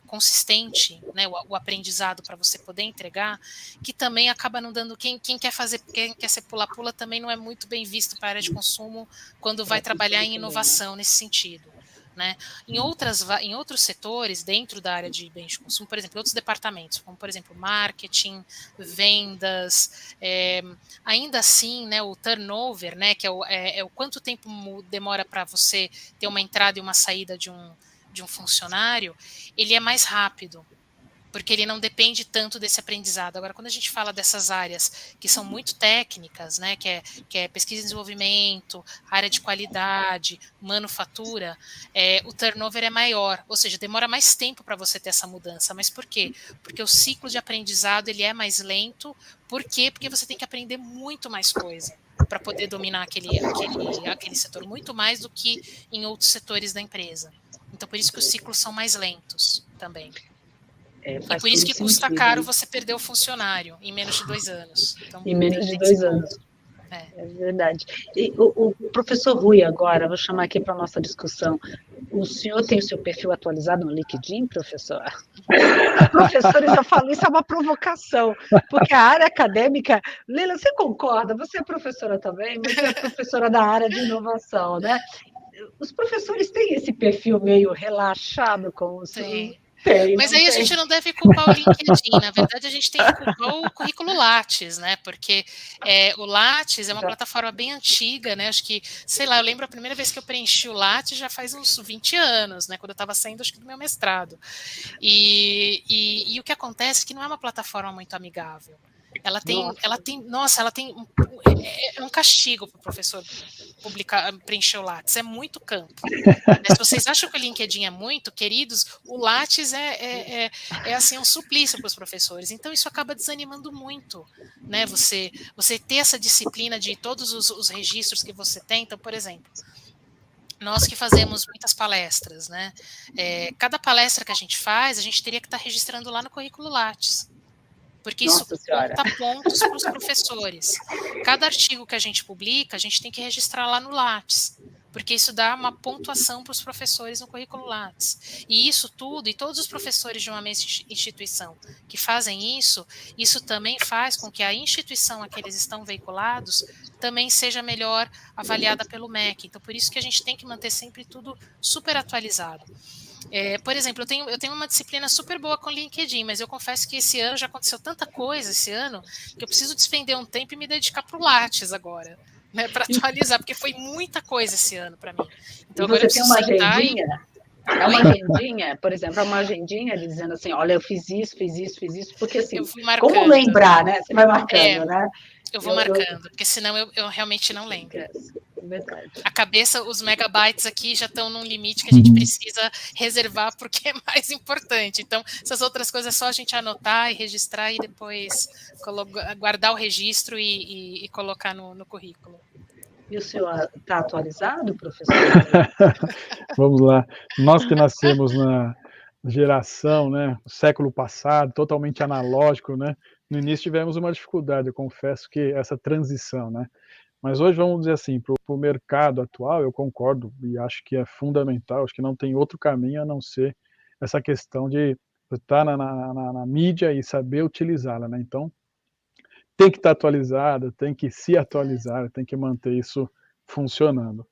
consistente, né, o aprendizado para você poder entregar, que também acaba não dando, quem quer ser pula-pula também não é muito bem visto para a área de consumo quando vai trabalhar em inovação nesse sentido. Né? Em outros setores, dentro da área de bens de consumo, por exemplo, outros departamentos, como, por exemplo, marketing, vendas, ainda assim, né, o turnover, né, que é o quanto tempo demora para você ter uma entrada e uma saída de um funcionário, ele é mais rápido, porque ele não depende tanto desse aprendizado. Agora, quando a gente fala dessas áreas que são muito técnicas, né, que é pesquisa e desenvolvimento, área de qualidade, manufatura, o turnover é maior, ou seja, demora mais tempo para você ter essa mudança. Mas por quê? Porque o ciclo de aprendizado ele é mais lento. Por quê? Porque você tem que aprender muito mais coisa para poder dominar aquele setor, muito mais do que em outros setores da empresa. Então, por isso que os ciclos são mais lentos também. E por isso que custa caro você perder o funcionário em menos de 2 anos. Então, em menos de 2 anos. É verdade. E o professor Rui agora, vou chamar aqui para a nossa discussão. O senhor tem o seu perfil atualizado no LinkedIn, professor? Professores, eu falo, isso é uma provocação, porque a área acadêmica... Leila, você concorda? Você é professora também, você é professora da área de inovação, né? Os professores têm esse perfil meio relaxado com o senhor? Mas aí a gente não deve culpar o LinkedIn, na verdade a gente tem que culpar o currículo Lattes, né, porque o Lattes é uma plataforma bem antiga, né, acho que, sei lá, eu lembro a primeira vez que eu preenchi o Lattes já faz uns 20 anos, né, quando eu estava saindo, acho que do meu mestrado, e o que acontece é que não é uma plataforma muito amigável. Ela tem um castigo para o professor preencher o Lattes, é muito campo. Mas se vocês acham que o LinkedIn é muito, queridos, o Lattes é assim, um suplício para os professores. Então isso acaba desanimando muito, né? Você ter essa disciplina de todos os registros que você tem. Então, por exemplo, nós que fazemos muitas palestras, né? Cada palestra que a gente faz, a gente teria que estar registrando lá no currículo Lattes. Porque isso conta pontos para os professores. Cada artigo que a gente publica, a gente tem que registrar lá no Lattes, porque isso dá uma pontuação para os professores no currículo Lattes. E isso tudo, e todos os professores de uma mesma instituição que fazem isso também faz com que a instituição a que eles estão veiculados também seja melhor avaliada pelo MEC. Então, por isso que a gente tem que manter sempre tudo super atualizado. Por exemplo, eu tenho uma disciplina super boa com o LinkedIn, mas eu confesso que esse ano já aconteceu tanta coisa que eu preciso despender um tempo e me dedicar para o Lattes agora, né, para atualizar, porque foi muita coisa esse ano para mim. Então, e você tem uma agendinha? É uma agendinha, por exemplo, é uma agendinha dizendo assim, olha, eu fiz isso, porque assim, como lembrar, né? Você vai marcando, né? Eu vou marcando, porque senão eu realmente não lembro. Verdade. A cabeça, os megabytes aqui já estão num limite que a gente precisa reservar porque é mais importante. Então, essas outras coisas é só a gente anotar e registrar e depois guardar o registro e colocar no currículo. E o senhor está atualizado, professor? Vamos lá. Nós que nascemos na geração, né, século passado, totalmente analógico, né? No início tivemos uma dificuldade, eu confesso que essa transição, né? Mas hoje, vamos dizer assim, para o mercado atual, eu concordo e acho que é fundamental, acho que não tem outro caminho a não ser essa questão de estar na mídia e saber utilizá-la, né? Então, tem que estar atualizada, tem que se atualizar, tem que manter isso funcionando.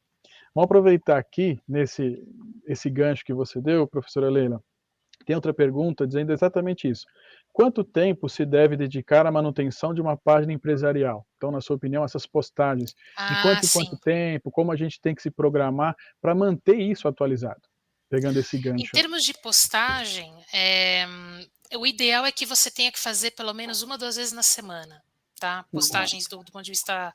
Vamos aproveitar aqui, esse gancho que você deu, professora Leila, tem outra pergunta dizendo exatamente isso. Quanto tempo se deve dedicar à manutenção de uma página empresarial? Então, na sua opinião, essas postagens, de quanto em quanto tempo, como a gente tem que se programar para manter isso atualizado? Pegando esse gancho. Em termos de postagem, o ideal é que você tenha que fazer pelo menos 1 ou 2 vezes na semana. Tá? Postagens do ponto de vista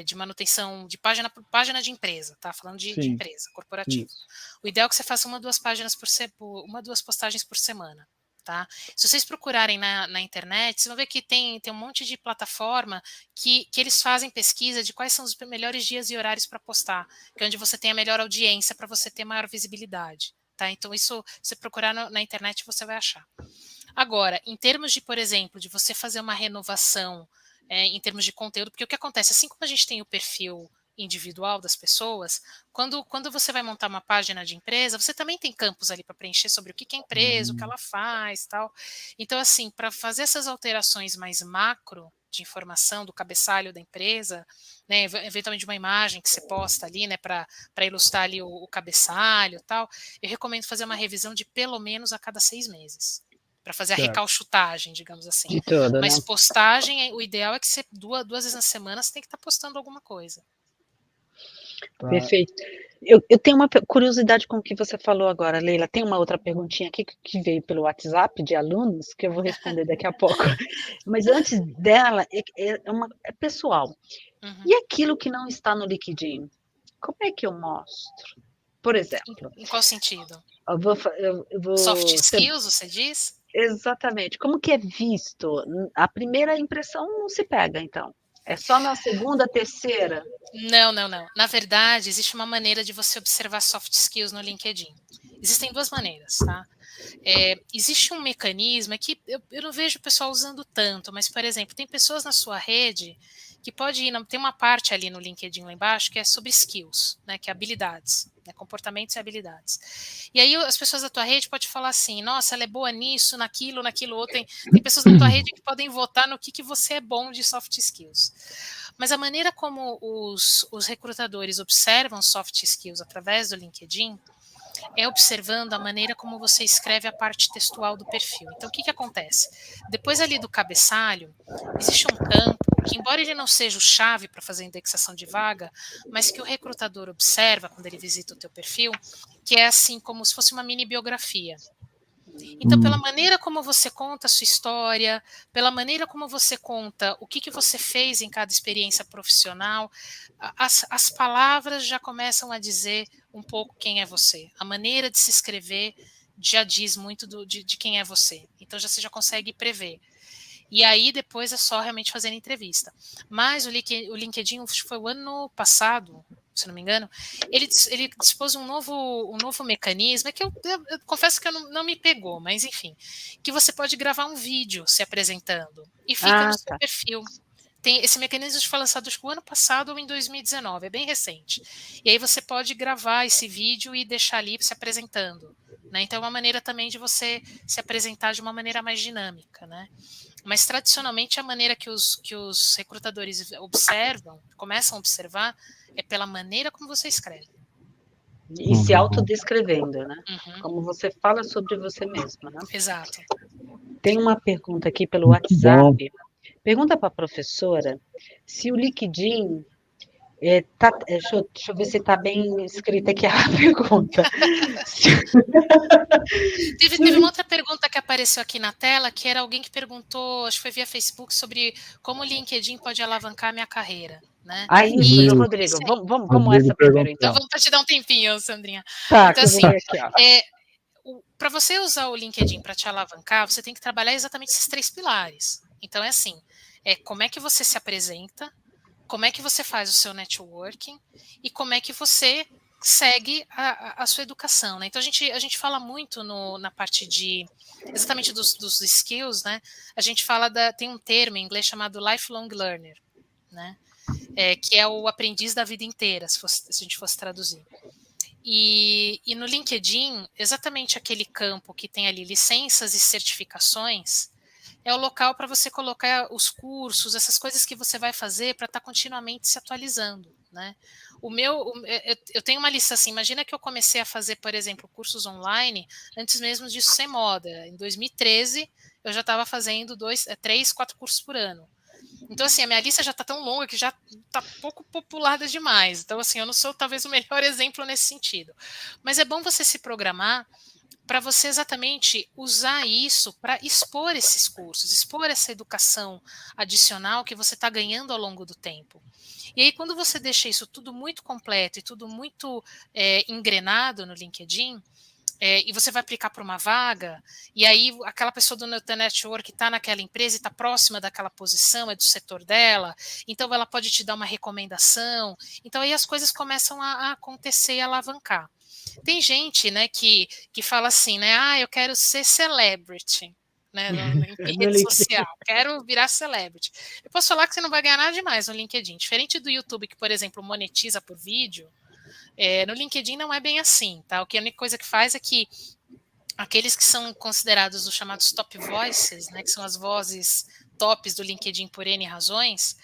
de manutenção de página de empresa, tá? Falando de empresa, corporativa. Isso. O ideal é que você faça 1 ou 2 páginas uma ou 2 postagens por semana. Tá? Se vocês procurarem na internet, vocês vão ver que tem um monte de plataforma que eles fazem pesquisa de quais são os melhores dias e horários para postar, que é onde você tem a melhor audiência para você ter maior visibilidade. Tá? Então, isso, se você procurar na internet, você vai achar. Agora, em termos de, por exemplo, de você fazer uma renovação em termos de conteúdo, porque o que acontece, assim como a gente tem o perfil individual das pessoas, quando você vai montar uma página de empresa, você também tem campos ali para preencher sobre o que é a empresa, o que ela faz, tal. Então, assim, para fazer essas alterações mais macro de informação do cabeçalho da empresa, né, eventualmente uma imagem que você posta ali, né, para ilustrar ali o cabeçalho, tal, eu recomendo fazer uma revisão de pelo menos a cada 6 meses. Para fazer a recalchutagem, digamos assim. De tudo, mas né? Postagem, o ideal é que você 2 vezes na semana você tem que estar postando alguma coisa. Tá. Perfeito. Eu tenho uma curiosidade com o que você falou agora, Leila. Tem uma outra perguntinha aqui que veio pelo WhatsApp de alunos, que eu vou responder daqui a pouco. Mas antes dela, é pessoal. Uhum. E aquilo que não está no LinkedIn? Como é que eu mostro? Por exemplo. Em qual sentido? Eu vou Soft skills, você diz? Exatamente. Como que é visto? A primeira impressão não se pega, então. É só na segunda, terceira? Não. Na verdade, existe uma maneira de você observar soft skills no LinkedIn. Existem duas maneiras, tá? Existe um mecanismo que eu não vejo o pessoal usando tanto, mas, por exemplo, tem pessoas na sua rede que pode ir, tem uma parte ali no LinkedIn lá embaixo que é sobre skills, né, que é habilidades, né, comportamentos e habilidades. E aí as pessoas da tua rede podem falar assim, nossa, ela é boa nisso, naquilo outro. Tem pessoas na tua rede que podem votar no que você é bom de soft skills. Mas a maneira como os recrutadores observam soft skills através do LinkedIn é observando a maneira como você escreve a parte textual do perfil. Então, o que acontece? Depois ali do cabeçalho, existe um campo que, embora ele não seja o chave para fazer indexação de vaga, mas que o recrutador observa quando ele visita o teu perfil, que é assim como se fosse uma mini biografia. Então, pela maneira como você conta a sua história, pela maneira como você conta o que você fez em cada experiência profissional, as palavras já começam a dizer um pouco quem é você. A maneira de se escrever já diz muito de quem é você. Então, você já consegue prever. E aí, depois, é só realmente fazer entrevista. Mas o LinkedIn, foi o ano passado, se não me engano, ele dispôs um novo mecanismo, que eu confesso que não me pegou, mas enfim, que você pode gravar um vídeo se apresentando e fica no seu perfil. Esse mecanismo foi lançado acho que o ano passado ou em 2019, é bem recente. E aí você pode gravar esse vídeo e deixar ali se apresentando, né? Então é uma maneira também de você se apresentar de uma maneira mais dinâmica, né? Mas tradicionalmente a maneira que os recrutadores começam a observar, é pela maneira como você escreve. E se autodescrevendo, né? Como você fala sobre você mesma, né? Exato. Tem uma pergunta aqui pelo WhatsApp. Pergunta para a professora se o LinkedIn deixa eu ver se está bem escrita aqui a pergunta. Teve uma outra pergunta que apareceu aqui na tela, que era alguém que perguntou, acho que foi via Facebook, sobre como o LinkedIn pode alavancar a minha carreira, né? Isso, Rodrigo. Vamos essa primeiro, então. Vamos te dar um tempinho, Sandrinha. Tá, então, assim, para você usar o LinkedIn para te alavancar, você tem que trabalhar exatamente esses 3 pilares. Então, é assim, como é que você se apresenta, como é que você faz o seu networking e como é que você segue a sua educação, né? Então, a gente fala muito na parte exatamente dos skills, né? A gente fala tem um termo em inglês chamado lifelong learner, né? Que é o aprendiz da vida inteira, se a gente fosse traduzir. E no LinkedIn, exatamente aquele campo que tem ali licenças e certificações, é o local para você colocar os cursos, essas coisas que você vai fazer para estar continuamente se atualizando, né? Eu tenho uma lista assim, imagina que eu comecei a fazer, por exemplo, cursos online antes mesmo disso ser moda. Em 2013, eu já estava fazendo 3, 4 cursos por ano. Então, assim, a minha lista já está tão longa que já está pouco populada demais. Então, assim, eu não sou talvez o melhor exemplo nesse sentido. Mas é bom você se programar para você exatamente usar isso para expor esses cursos, expor essa educação adicional que você está ganhando ao longo do tempo. E aí, quando você deixa isso tudo muito completo e tudo muito engrenado no LinkedIn, e você vai aplicar para uma vaga, e aí aquela pessoa do network está naquela empresa e está próxima daquela posição, é do setor dela, então ela pode te dar uma recomendação, então aí as coisas começam a acontecer e alavancar. Tem gente, né, que fala assim, né, eu quero ser celebrity, né, em rede social, quero virar celebrity. Eu posso falar que você não vai ganhar nada demais no LinkedIn, diferente do YouTube, que, por exemplo, monetiza por vídeo. No LinkedIn não é bem assim, tá? A única coisa que faz é que aqueles que são considerados os chamados top voices, né, que são as vozes tops do LinkedIn por N razões,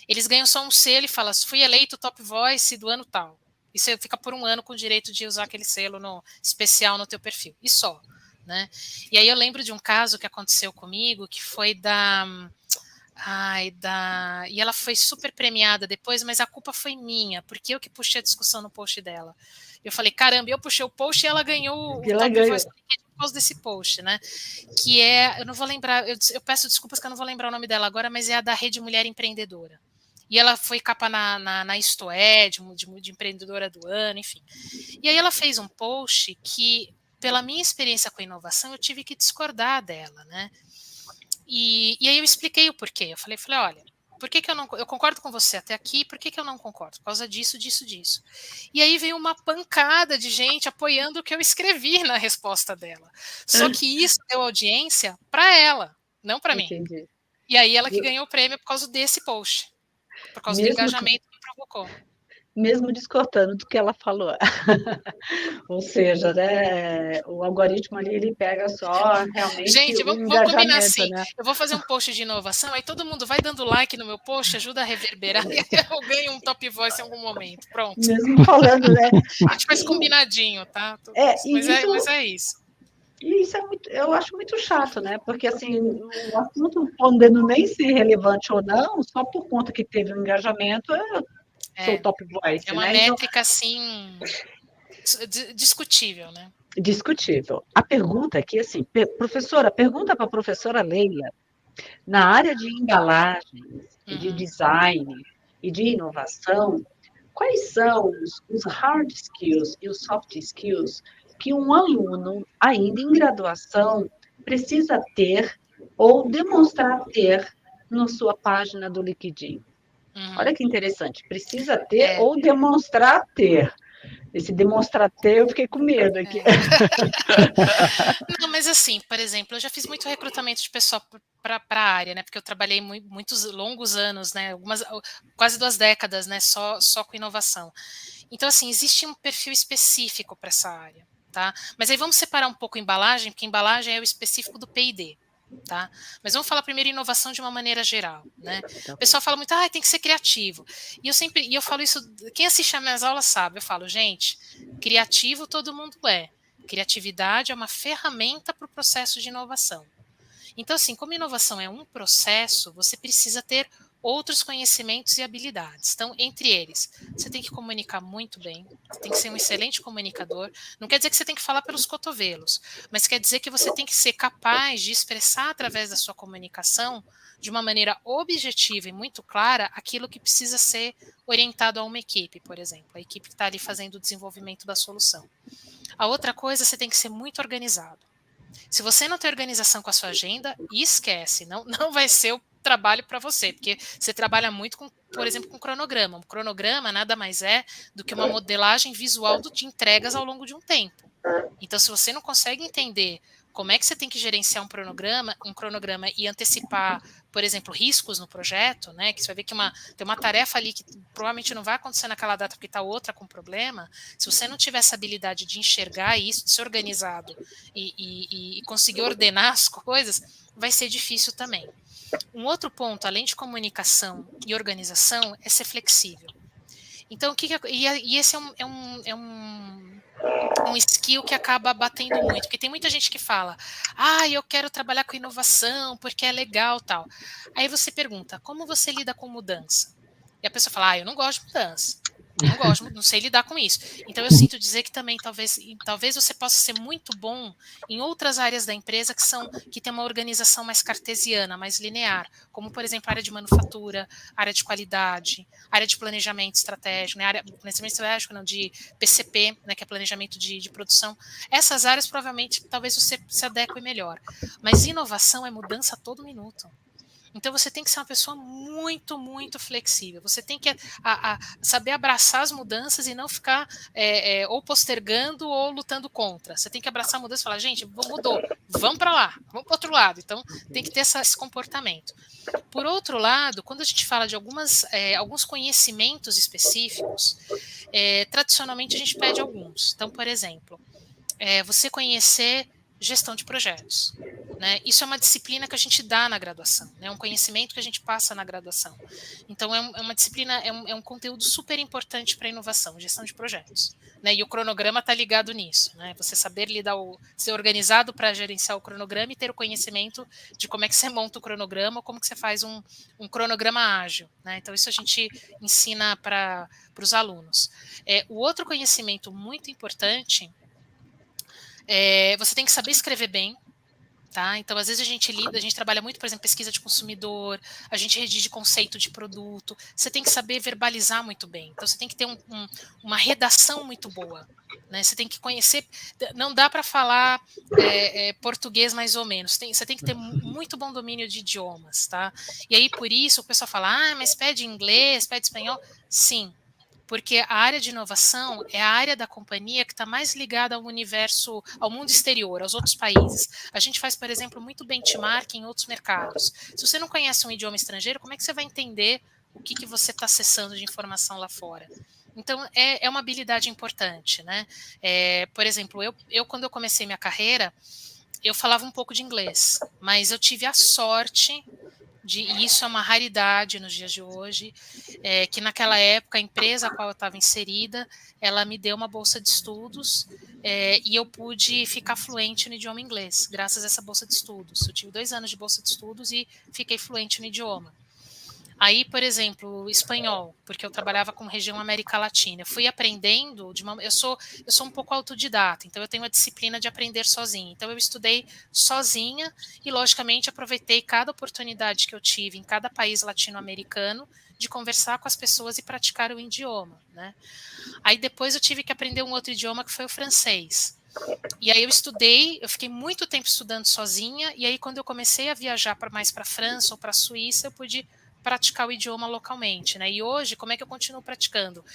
eles ganham só um selo e falam, fui eleito top voice do ano tal. E você fica por um ano com o direito de usar aquele selo especial no teu perfil. E só, né? E aí eu lembro de um caso que aconteceu comigo, que foi e ela foi super premiada depois, mas a culpa foi minha, porque eu que puxei a discussão no post dela. Eu falei, caramba, eu puxei o post e ela ganhou o top voice por causa desse post, né? Que eu não vou lembrar, eu peço desculpas que eu não vou lembrar o nome dela agora, mas é a da Rede Mulher Empreendedora. E ela foi capa na Isto É, de empreendedora do ano, enfim. E aí ela fez um post que, pela minha experiência com inovação, eu tive que discordar dela, né? E aí eu expliquei o porquê. Eu falei, olha, Por que eu concordo com você até aqui, por que eu não concordo? Por causa disso, disso, disso. E aí veio uma pancada de gente apoiando o que eu escrevi na resposta dela. Só que isso deu audiência para ela, não para mim. Entendi. E aí ela que ganhou o prêmio por causa desse post, por causa do engajamento que provocou. Mesmo discordando do que ela falou. Ou seja, né, o algoritmo ali, ele pega só realmente gente, o vamos combinar assim, né? Eu vou fazer um post de inovação, aí todo mundo vai dando like no meu post, ajuda a reverberar, e eu ganho um top voice em algum momento, pronto. Mesmo falando, né? A gente faz combinadinho, tá? Mas é isso. E isso é muito, eu acho muito chato, né? Porque assim, o assunto podendo nem ser relevante ou não, só por conta que teve um engajamento, sou top voice. É uma métrica, assim, discutível, né? Discutível. A pergunta aqui, assim, professora, pergunta para a professora Leila, na área de embalagens, de design e de inovação, quais são os hard skills e os soft skills que um aluno, ainda em graduação, precisa ter ou demonstrar ter na sua página do LinkedIn? Olha que interessante, precisa ter ou demonstrar ter. Esse demonstrar ter, eu fiquei com medo aqui. Não, mas assim, por exemplo, eu já fiz muito recrutamento de pessoal para a área, né? Porque eu trabalhei muitos longos anos, né? Quase 2 décadas, né? Só com inovação. Então, assim, existe um perfil específico para essa área, tá? Mas aí vamos separar um pouco a embalagem, porque a embalagem é o específico do P&D. Tá? Mas vamos falar primeiro inovação de uma maneira geral, né? O pessoal fala muito, tem que ser criativo. E eu falo isso, quem assiste às minhas aulas sabe, eu falo, gente, criativo todo mundo é. Criatividade é uma ferramenta para o processo de inovação. Então, assim, como inovação é um processo, você precisa ter outros conhecimentos e habilidades. Então, entre eles, você tem que comunicar muito bem, você tem que ser um excelente comunicador. Não quer dizer que você tem que falar pelos cotovelos, mas quer dizer que você tem que ser capaz de expressar através da sua comunicação, de uma maneira objetiva e muito clara, aquilo que precisa ser orientado a uma equipe, por exemplo, a equipe que está ali fazendo o desenvolvimento da solução. A outra coisa, você tem que ser muito organizado. Se você não tem organização com a sua agenda, esquece, não vai ser o trabalho para você, porque você trabalha muito com, por exemplo, com cronograma. Um cronograma nada mais é do que uma modelagem visual de entregas ao longo de um tempo. Então, se você não consegue entender como é que você tem que gerenciar um cronograma e antecipar, por exemplo, riscos no projeto, né? Que você vai ver que tem uma tarefa ali que provavelmente não vai acontecer naquela data porque está outra com problema. Se você não tiver essa habilidade de enxergar isso, de ser organizado e conseguir ordenar as coisas, vai ser difícil também. Um outro ponto, além de comunicação e organização, é ser flexível. Então, esse é um skill que acaba batendo muito, porque tem muita gente que fala, eu quero trabalhar com inovação porque é legal, tal. Aí você pergunta, como você lida com mudança? E a pessoa fala, eu não gosto de mudança. Não sei lidar com isso. Então eu sinto dizer que também talvez você possa ser muito bom em outras áreas da empresa que tem uma organização mais cartesiana, mais linear, como por exemplo a área de manufatura, área de qualidade, área de planejamento estratégico, né, planejamento estratégico não, de PCP, né, que é planejamento de produção. Essas áreas provavelmente talvez você se adeque melhor. Mas inovação é mudança a todo minuto. Então você tem que ser uma pessoa muito, muito flexível. Você tem que saber abraçar as mudanças e não ficar ou postergando ou lutando contra. Você tem que abraçar a mudança e falar, gente, mudou, vamos para lá, vamos para o outro lado. Então tem que ter esse comportamento. Por outro lado, quando a gente fala de alguns conhecimentos específicos, tradicionalmente a gente pede alguns. Então, por exemplo, você conhecer gestão de projetos. Né? Isso é uma disciplina que a gente dá na graduação, né? Um conhecimento que a gente passa na graduação. Então, é uma disciplina, é um conteúdo super importante para a inovação, gestão de projetos. Né? E o cronograma está ligado nisso. Né? Você saber ser organizado para gerenciar o cronograma e ter o conhecimento de como é que você monta o cronograma, como que você faz um cronograma ágil. Né? Então, isso a gente ensina para os alunos. O outro conhecimento muito importante você tem que saber escrever bem. Tá? Então, às vezes a gente trabalha muito, por exemplo, pesquisa de consumidor, a gente redige conceito de produto, você tem que saber verbalizar muito bem, então você tem que ter uma redação muito boa, né? Você tem que conhecer, não dá para falar português mais ou menos, você tem que ter muito bom domínio de idiomas, tá? E aí, por isso, o pessoal fala, mas pede inglês, pede espanhol, sim. Porque a área de inovação é a área da companhia que está mais ligada ao universo, ao mundo exterior, aos outros países. A gente faz, por exemplo, muito benchmark em outros mercados. Se você não conhece um idioma estrangeiro, como é que você vai entender o que você está acessando de informação lá fora? Então, é uma habilidade importante, né? Por exemplo, eu quando eu comecei minha carreira, eu falava um pouco de inglês, mas eu tive a sorte e isso é uma raridade nos dias de hoje, que naquela época a empresa a qual eu estava inserida, ela me deu uma bolsa de estudos e eu pude ficar fluente no idioma inglês, graças a essa bolsa de estudos. Eu tive 2 anos de bolsa de estudos e fiquei fluente no idioma. Aí, por exemplo, espanhol, porque eu trabalhava com região América Latina. Eu fui aprendendo, eu sou um pouco autodidata, então eu tenho a disciplina de aprender sozinha. Então eu estudei sozinha e, logicamente, aproveitei cada oportunidade que eu tive em cada país latino-americano de conversar com as pessoas e praticar o idioma, né? Aí depois eu tive que aprender um outro idioma que foi o francês. E aí eu fiquei muito tempo estudando sozinha, e aí quando eu comecei a viajar mais para a França ou para a Suíça, eu pude praticar o idioma localmente, né? E hoje, como é que eu continuo praticando?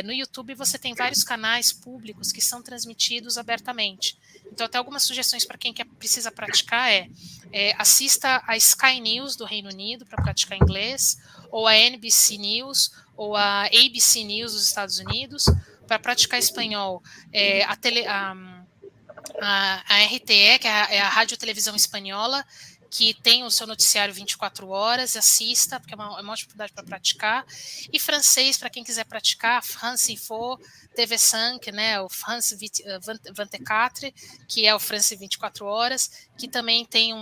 No YouTube você tem vários canais públicos que são transmitidos abertamente. Então, até algumas sugestões para quem precisa praticar assista a Sky News do Reino Unido para praticar inglês, ou a NBC News, ou a ABC News dos Estados Unidos. Para praticar espanhol, a RTE, que é a Rádio Televisão Espanhola, que tem o seu noticiário 24 horas, assista, porque é uma ótima oportunidade para praticar. E francês, para quem quiser praticar, France Info, TV5, né, o France 24, que é o France 24 horas, que também tem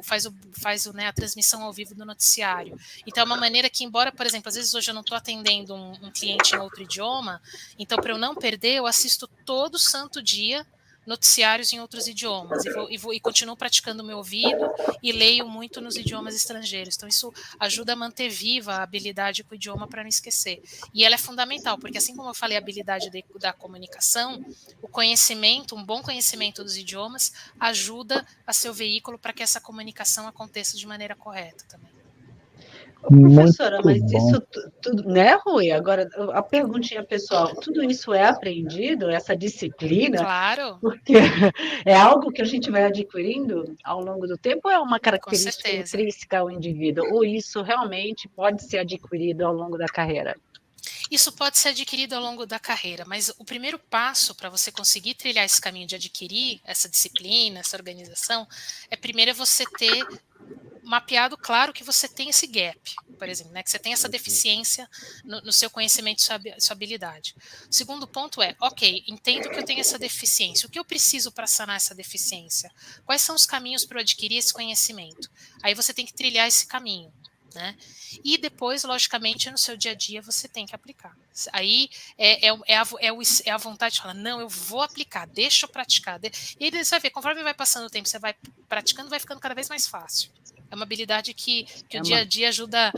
faz a transmissão ao vivo do noticiário. Então é uma maneira que, embora, por exemplo, às vezes hoje eu não estou atendendo um cliente em outro idioma, então para eu não perder, eu assisto todo santo dia noticiários em outros idiomas e continuo praticando o meu ouvido e leio muito nos idiomas estrangeiros. Então isso ajuda a manter viva a habilidade com o idioma para não esquecer. E ela é fundamental, porque assim como eu falei a habilidade da comunicação, o conhecimento, um bom conhecimento dos idiomas ajuda a ser o veículo para que essa comunicação aconteça de maneira correta também. Professora, mas isso tudo, né, Rui? Agora, a perguntinha pessoal, tudo isso é aprendido, essa disciplina? Claro. Porque é algo que a gente vai adquirindo ao longo do tempo ou é uma característica intrínseca ao indivíduo? Ou isso realmente pode ser adquirido ao longo da carreira? Isso pode ser adquirido ao longo da carreira, mas o primeiro passo para você conseguir trilhar esse caminho de adquirir essa disciplina, essa organização, primeiro você ter mapeado, claro, que você tem esse gap, por exemplo, né, que você tem essa deficiência no seu conhecimento e sua habilidade. O segundo ponto ok, entendo que eu tenho essa deficiência, o que eu preciso para sanar essa deficiência? Quais são os caminhos para eu adquirir esse conhecimento? Aí você tem que trilhar esse caminho, né? E depois, logicamente, no seu dia a dia você tem que aplicar. Aí é a vontade de falar, não, eu vou aplicar, deixa eu praticar. E aí você vai ver, conforme vai passando o tempo, você vai praticando, vai ficando cada vez mais fácil. É uma habilidade que o dia a dia ajuda,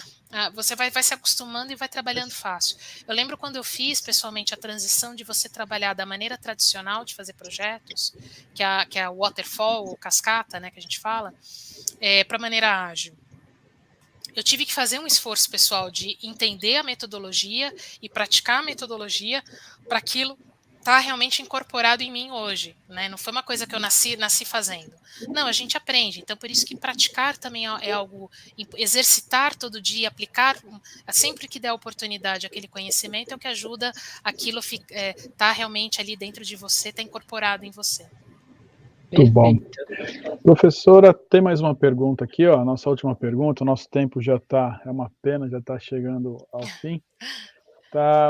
você vai se acostumando e vai trabalhando fácil. Eu lembro quando eu fiz, pessoalmente, a transição de você trabalhar da maneira tradicional de fazer projetos, que é a waterfall, ou cascata, né, que a gente fala, para a maneira ágil. Eu tive que fazer um esforço pessoal de entender a metodologia e praticar a metodologia para aquilo estar realmente incorporado em mim hoje, né? Não foi uma coisa que eu nasci fazendo. Não, a gente aprende. Então, por isso que praticar também é algo, exercitar todo dia, aplicar, sempre que der oportunidade aquele conhecimento, é o que ajuda aquilo estar realmente ali dentro de você, estar incorporado em você. Muito bom. Professora, tem mais uma pergunta aqui, ó, a nossa última pergunta, o nosso tempo já está, é uma pena, já está chegando ao fim.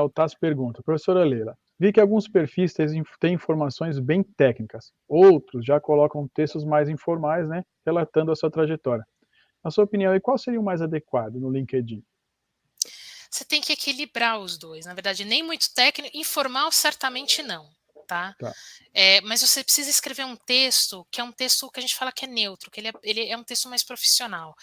O Tasso pergunta, professora Leila, vi que alguns perfis têm informações bem técnicas, outros já colocam textos mais informais, né, relatando a sua trajetória. Na sua opinião, e qual seria o mais adequado no LinkedIn? Você tem que equilibrar os dois, na verdade, nem muito técnico, informal certamente não. tá? Tá. Mas você precisa escrever um texto que é um texto que a gente fala que é neutro, que ele é um texto mais profissional.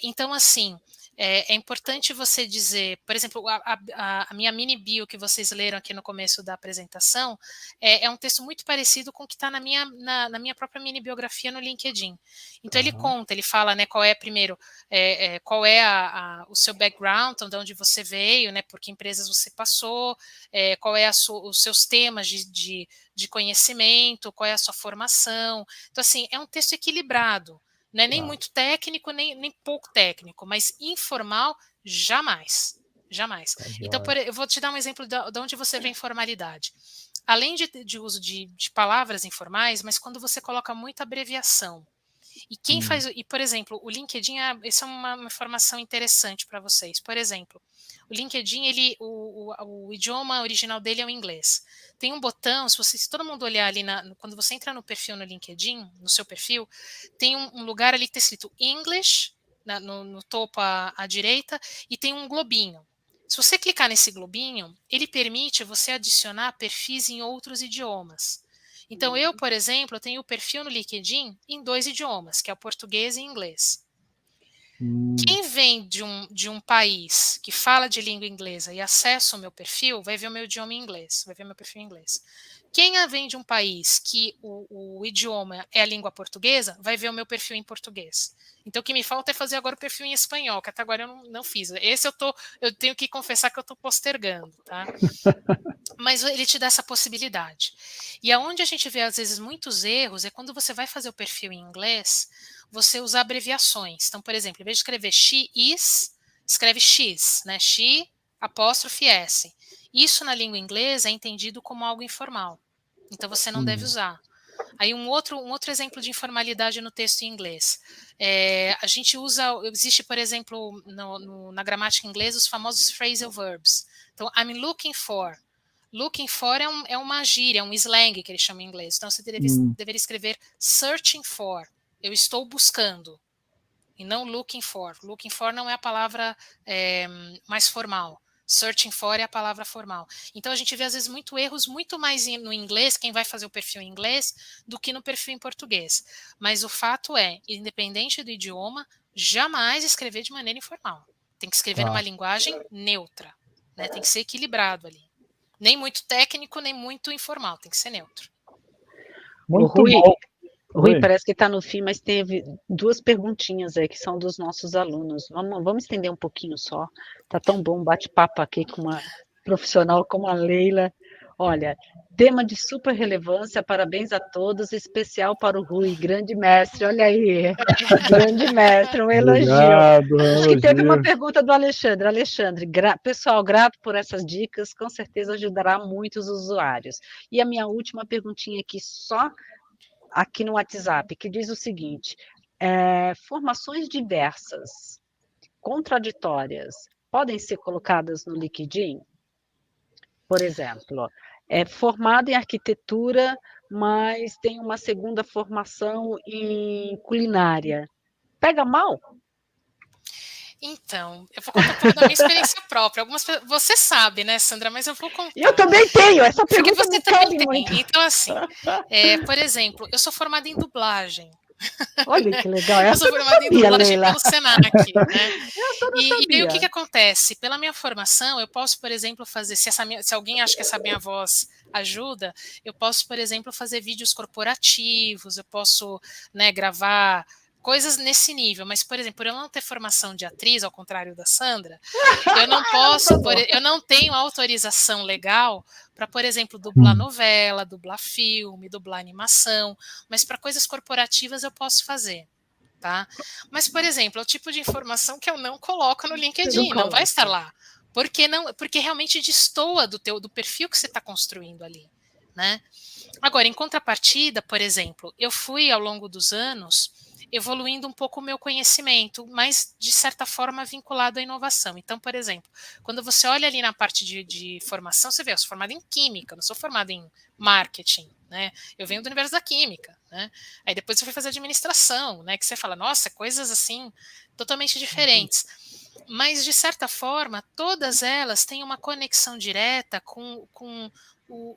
Então, assim, é importante você dizer, por exemplo, a minha mini bio que vocês leram aqui no começo da apresentação é um texto muito parecido com o que está na minha própria mini biografia no LinkedIn. Então ele conta, ele fala, né, qual é primeiro, qual é o seu background, então, de onde você veio, né, por que empresas você passou, qual é os seus temas de conhecimento, qual é a sua formação. Então, assim, é um texto equilibrado. Não é nem muito técnico, nem pouco técnico, mas informal, jamais. Jamais. Então, eu vou te dar um exemplo de onde você vê informalidade. Além de uso de palavras informais, mas quando você coloca muita abreviação. E quem faz, e por exemplo, o LinkedIn, essa é uma informação interessante para vocês. Por exemplo, o LinkedIn, o idioma original dele é o inglês. Tem um botão, se todo mundo olhar ali, quando você entra no perfil no LinkedIn, no seu perfil, tem um lugar ali que está escrito English, no topo à direita, e tem um globinho. Se você clicar nesse globinho, ele permite você adicionar perfis em outros idiomas. Então, eu, por exemplo, tenho o perfil no LinkedIn em 2 idiomas, que é o português e inglês. Quem vem de um país que fala de língua inglesa e acessa o meu perfil, vai ver o meu idioma em inglês, vai ver meu perfil em inglês. Quem vem de um país que o idioma é a língua portuguesa, vai ver o meu perfil em português. Então, o que me falta é fazer agora o perfil em espanhol, que até agora eu não fiz. Esse eu tenho que confessar que eu estou postergando, tá? Mas ele te dá essa possibilidade. E aonde a gente vê, às vezes, muitos erros é quando você vai fazer o perfil em inglês, você usa abreviações. Então, por exemplo, em vez de escrever she is, escreve X, né? She, apóstrofe S. Isso na língua inglesa é entendido como algo informal. Então, você não deve usar. Aí um outro exemplo de informalidade no texto em inglês. A gente existe, por exemplo, na gramática inglesa, os famosos phrasal verbs. Então, I'm looking for. Looking for é uma gíria, é um slang que eles chamam em inglês. Então, você deveria escrever searching for. Eu estou buscando. E não looking for. Looking for não é a palavra mais formal. Searching for é a palavra formal. Então, a gente vê, às vezes, erros muito mais no inglês, quem vai fazer o perfil em inglês, do que no perfil em português. Mas o fato é, independente do idioma, jamais escrever de maneira informal. Tem que escrever numa linguagem neutra. Né? Tem que ser equilibrado ali. Nem muito técnico, nem muito informal. Tem que ser neutro. Muito bom. Rui, parece que está no fim, mas teve 2 perguntinhas aí que são dos nossos alunos. Vamos estender um pouquinho só. Tá tão bom um bate-papo aqui com uma profissional como a Leila. Olha, tema de super relevância, parabéns a todos, especial para o Rui, grande mestre, olha aí, grande mestre, um elogio. Obrigado, E teve uma pergunta do Alexandre. Alexandre, pessoal, grato por essas dicas, com certeza ajudará muitos usuários. E a minha última perguntinha aqui, só aqui no WhatsApp, que diz o seguinte, formações diversas, contraditórias, podem ser colocadas no LinkedIn? Por exemplo, é formado em arquitetura, mas tem uma segunda formação em culinária. Pega mal? Então, eu vou contar um pouco da minha experiência própria. Você sabe, né, Sandra? Mas eu vou contar. Eu também tenho, essa pergunta porque você me também cabe tem. muito. Então, assim, por exemplo, eu sou formada em dublagem. Olha que legal, eu sou formada em dublagem Leila. pelo Senac, né? Essa eu não E aí o sabia. que acontece? Pela minha formação, eu posso, por exemplo, fazer, se alguém acha que essa minha voz ajuda, eu posso, por exemplo, fazer vídeos corporativos, eu posso, né, gravar coisas nesse nível, mas, por exemplo, por eu não ter formação de atriz, ao contrário da Sandra, eu não posso, eu não tenho autorização legal para, por exemplo, dublar novela, dublar filme, dublar animação, mas para coisas corporativas eu posso fazer, tá? Mas, por exemplo, é o tipo de informação que eu não coloco no LinkedIn, não vai estar lá, porque realmente destoa do perfil que você está construindo ali, né? Agora, em contrapartida, por exemplo, eu fui ao longo dos anos evoluindo um pouco o meu conhecimento, mas de certa forma vinculado à inovação. Então, por exemplo, quando você olha ali na parte de formação, você vê, eu sou formada em química, não sou formada em marketing, né? Eu venho do universo da química, né? Aí depois eu fui fazer administração, né? Que você fala, nossa, coisas assim totalmente diferentes. Mas, de certa forma, todas elas têm uma conexão direta com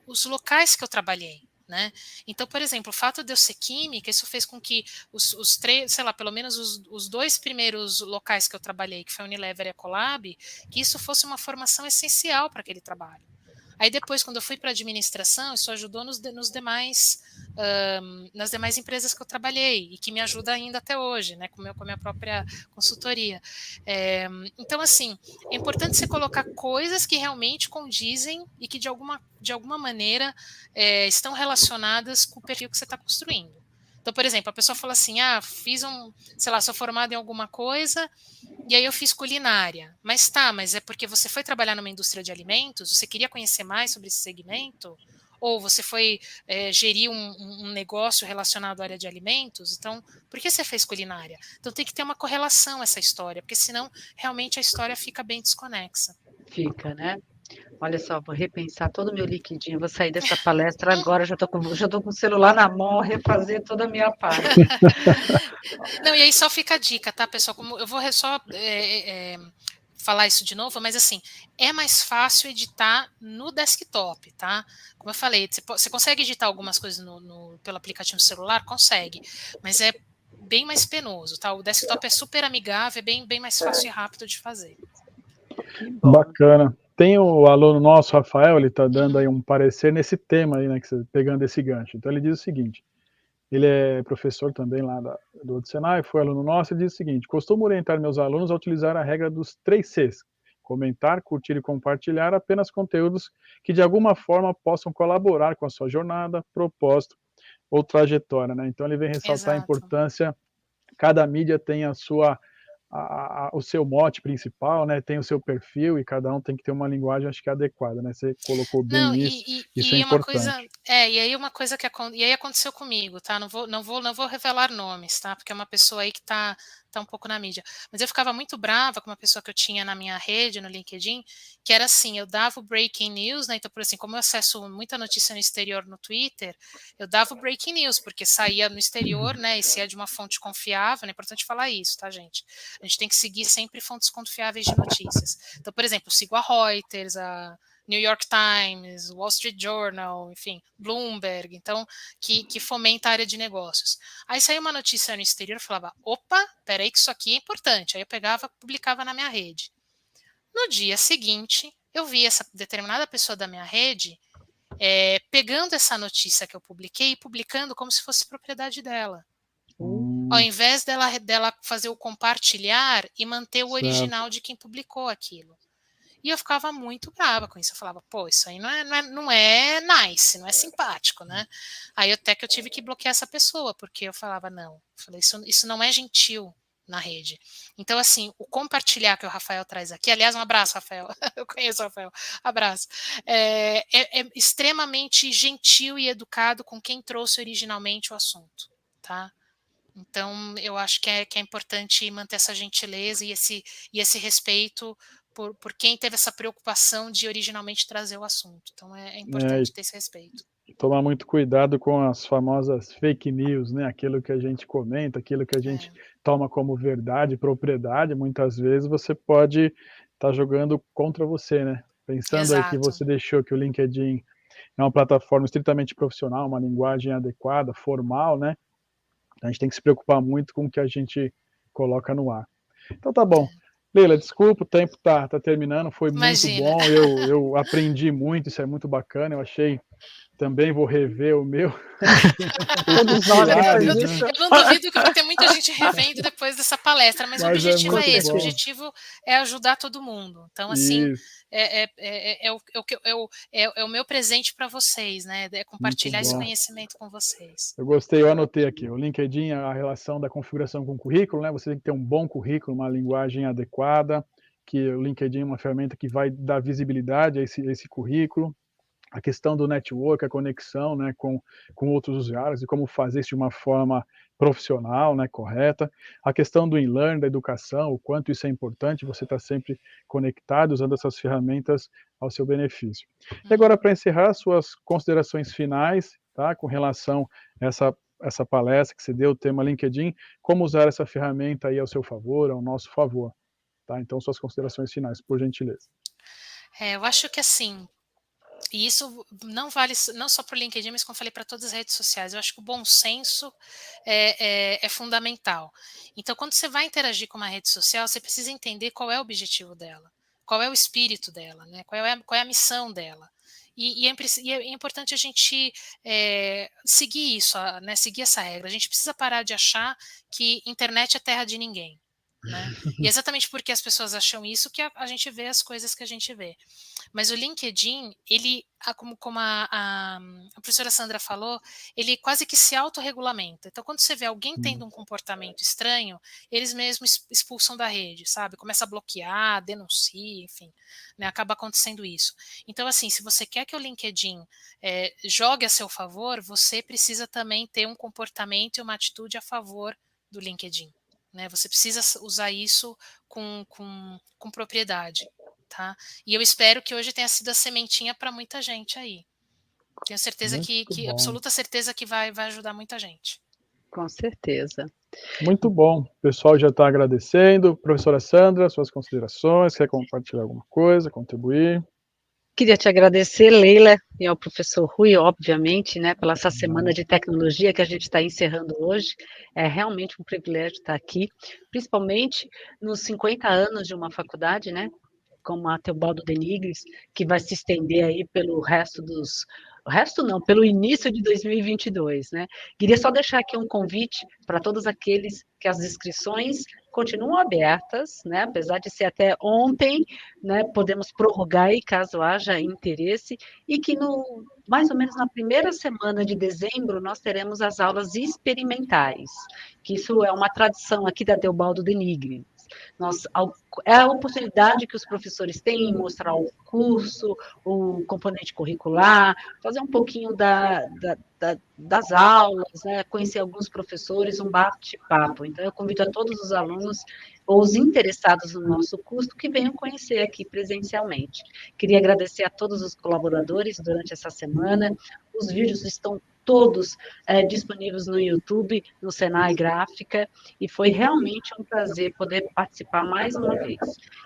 os locais que eu trabalhei, né? Então, por exemplo, o fato de eu ser química, isso fez com que os três, sei lá, pelo menos os 2 primeiros locais que eu trabalhei, que foi a Unilever e a Ecolab, que isso fosse uma formação essencial para aquele trabalho. Aí depois, quando eu fui para a administração, isso ajudou nas demais empresas que eu trabalhei e que me ajuda ainda até hoje, né, com a minha própria consultoria. Então, assim, é importante você colocar coisas que realmente condizem e que de alguma maneira estão relacionadas com o perfil que você está construindo. Então, por exemplo, a pessoa fala assim, sei lá, sou formada em alguma coisa, e aí eu fiz culinária. Mas é porque você foi trabalhar numa indústria de alimentos? Você queria conhecer mais sobre esse segmento? Ou você foi gerir um negócio relacionado à área de alimentos? Então, por que você fez culinária? Então tem que ter uma correlação essa história, porque senão realmente a história fica bem desconexa. Fica, né? Olha só, vou repensar todo o meu liquidinho, vou sair dessa palestra agora, já tô com o celular na mão, refazer toda a minha parte. Não, e aí só fica a dica, tá, pessoal? Como eu vou só falar isso de novo, mas assim, é mais fácil editar no desktop, tá? Como eu falei, você consegue editar algumas coisas pelo aplicativo celular? Consegue, mas é bem mais penoso, tá? O desktop é super amigável, é bem mais fácil e rápido de fazer. Bacana. Tem o aluno nosso, Rafael, ele está dando aí um parecer nesse tema aí, né, pegando esse gancho. Então ele diz o seguinte, ele é professor também lá do Senai, foi aluno nosso, e diz o seguinte, costumo orientar meus alunos a utilizar a regra dos 3 Cs, comentar, curtir e compartilhar apenas conteúdos que de alguma forma possam colaborar com a sua jornada, propósito ou trajetória, né? Então ele vem ressaltar a importância, cada mídia tem o seu mote principal, né, tem o seu perfil e cada um tem que ter uma linguagem, acho que adequada, né, você colocou bem isso é importante. E aí uma coisa e aí aconteceu comigo, tá, não vou revelar nomes, tá, porque é uma pessoa aí que tá um pouco na mídia, mas eu ficava muito brava com uma pessoa que eu tinha na minha rede, no LinkedIn, que era assim, eu dava o breaking news, né, então por assim, como eu acesso muita notícia no exterior no Twitter, eu dava o breaking news, porque saía no exterior, né, e se é de uma fonte confiável, é importante falar isso, tá, gente? A gente tem que seguir sempre fontes confiáveis de notícias. Então, por exemplo, eu sigo a Reuters, a New York Times, Wall Street Journal, enfim, Bloomberg, então, que fomenta a área de negócios. Aí saiu uma notícia no exterior, eu falava, opa, peraí que isso aqui é importante. Aí eu pegava e publicava na minha rede. No dia seguinte, eu vi essa determinada pessoa da minha rede pegando essa notícia que eu publiquei e publicando como se fosse propriedade dela. Ao invés dela fazer o compartilhar e manter o original de quem publicou aquilo. E eu ficava muito brava com isso. Eu falava, pô, isso aí não é nice, não é simpático, né? Aí até que eu tive que bloquear essa pessoa, porque eu falava, não. Eu falei, isso não é gentil na rede. Então, assim, o compartilhar que o Rafael traz aqui, aliás, um abraço, Rafael. Eu conheço o Rafael. Abraço. É extremamente gentil e educado com quem trouxe originalmente o assunto, tá? Então, eu acho que é importante manter essa gentileza e esse respeito por quem teve essa preocupação de originalmente trazer o assunto. Então, é importante ter esse respeito. Tomar muito cuidado com as famosas fake news, né? Aquilo que a gente comenta, aquilo que a gente toma como verdade, propriedade, muitas vezes você pode estar jogando contra você, né? Pensando aí que você deixou que o LinkedIn é uma plataforma estritamente profissional, uma linguagem adequada, formal, né? A gente tem que se preocupar muito com o que a gente coloca no ar. Então tá bom. Leila, desculpa, o tempo tá terminando, foi muito bom, eu aprendi muito, isso é muito bacana, eu achei, também vou rever o meu. Todos nós depois disso. Eu não duvido que vai ter muita gente revendo depois dessa palestra, mas o objetivo é esse, o objetivo é ajudar todo mundo. Então, assim, é o meu presente para vocês, né? É compartilhar esse conhecimento com vocês. Eu gostei, eu anotei aqui, o LinkedIn, a relação da configuração com o currículo, né? Você tem que ter um bom currículo, uma linguagem adequada, que o LinkedIn é uma ferramenta que vai dar visibilidade a esse currículo. A questão do network, a conexão, né, com outros usuários e como fazer isso de uma forma profissional, né, correta. A questão do e-learning, da educação, o quanto isso é importante, você está sempre conectado, usando essas ferramentas ao seu benefício. E agora, para encerrar, suas considerações finais, tá, com relação a essa palestra que você deu, o tema LinkedIn, como usar essa ferramenta aí ao seu favor, ao nosso favor. Tá? Então, suas considerações finais, por gentileza. Eu acho que, assim, E isso não vale não só para o LinkedIn, mas como eu falei, para todas as redes sociais. Eu acho que o bom senso é fundamental. Então, quando você vai interagir com uma rede social, você precisa entender qual é o objetivo dela, qual é o espírito dela, né? Qual é a missão dela. E é importante a gente seguir isso, né? Seguir essa regra. A gente precisa parar de achar que internet é terra de ninguém. Né? E é exatamente porque as pessoas acham isso que a gente vê as coisas que a gente vê. Mas o LinkedIn, ele, como a professora Sandra falou, ele quase que se autorregulamenta. Então, quando você vê alguém tendo um comportamento estranho, eles mesmos expulsam da rede, sabe? Começa a bloquear, denuncia, enfim, né? Acaba acontecendo isso. Então, assim, se você quer que o LinkedIn jogue a seu favor, você precisa também ter um comportamento e uma atitude a favor do LinkedIn. Né, você precisa usar isso com propriedade, tá? E eu espero que hoje tenha sido a sementinha para muita gente aí. Tenho certeza absoluta certeza que vai ajudar muita gente. Com certeza. Muito bom. O pessoal já está agradecendo. Professora Sandra, suas considerações, quer compartilhar alguma coisa, contribuir? Queria te agradecer, Leila, e ao professor Rui, obviamente, né, pela essa semana de tecnologia que a gente está encerrando hoje. É realmente um privilégio estar aqui, principalmente nos 50 anos de uma faculdade, né, como a Teobaldo Denigris, que vai se estender aí pelo pelo início de 2022, né? Queria só deixar aqui um convite para todos aqueles que as inscrições continuam abertas, né? Apesar de ser até ontem, né? Podemos prorrogar aí caso haja interesse, e que mais ou menos na primeira semana de dezembro nós teremos as aulas experimentais, que isso é uma tradição aqui da Teobaldo Denigris. É a oportunidade que os professores têm em mostrar o curso, o componente curricular, fazer um pouquinho das aulas, né, conhecer alguns professores, um bate-papo. Então, eu convido a todos os alunos ou os interessados no nosso curso que venham conhecer aqui presencialmente. Queria agradecer a todos os colaboradores durante essa semana. Os vídeos estão todos disponíveis no YouTube, no Senai Gráfica, e foi realmente um prazer poder participar mais uma vez.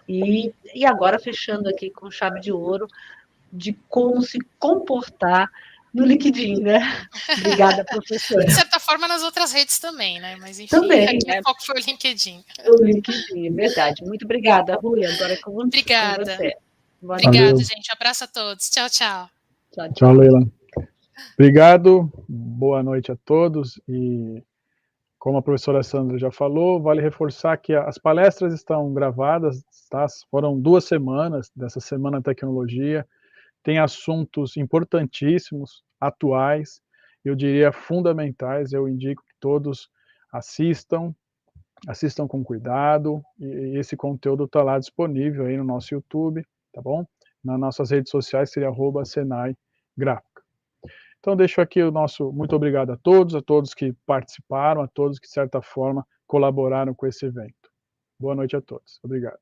E agora, fechando aqui com chave de ouro, de como se comportar no LinkedIn, né? Obrigada, professora. De certa forma, nas outras redes também, né? Mas, enfim, também, aqui né? o foco foi o LinkedIn. O LinkedIn, verdade. Muito obrigada, Rui. Agora é com você. Obrigada. Obrigada, gente. Um abraço a todos. Tchau, tchau. Tchau, Leila. Obrigado, boa noite a todos, e como a professora Sandra já falou, vale reforçar que as palestras estão gravadas, tá? Foram 2 semanas dessa Semana Tecnologia, tem assuntos importantíssimos, atuais, eu diria fundamentais, eu indico que todos assistam com cuidado, e esse conteúdo está lá disponível aí no nosso YouTube, tá bom? Nas nossas redes sociais seria @Senai Gráfica. Então, deixo aqui o nosso muito obrigado a todos que participaram, a todos que, de certa forma, colaboraram com esse evento. Boa noite a todos. Obrigado.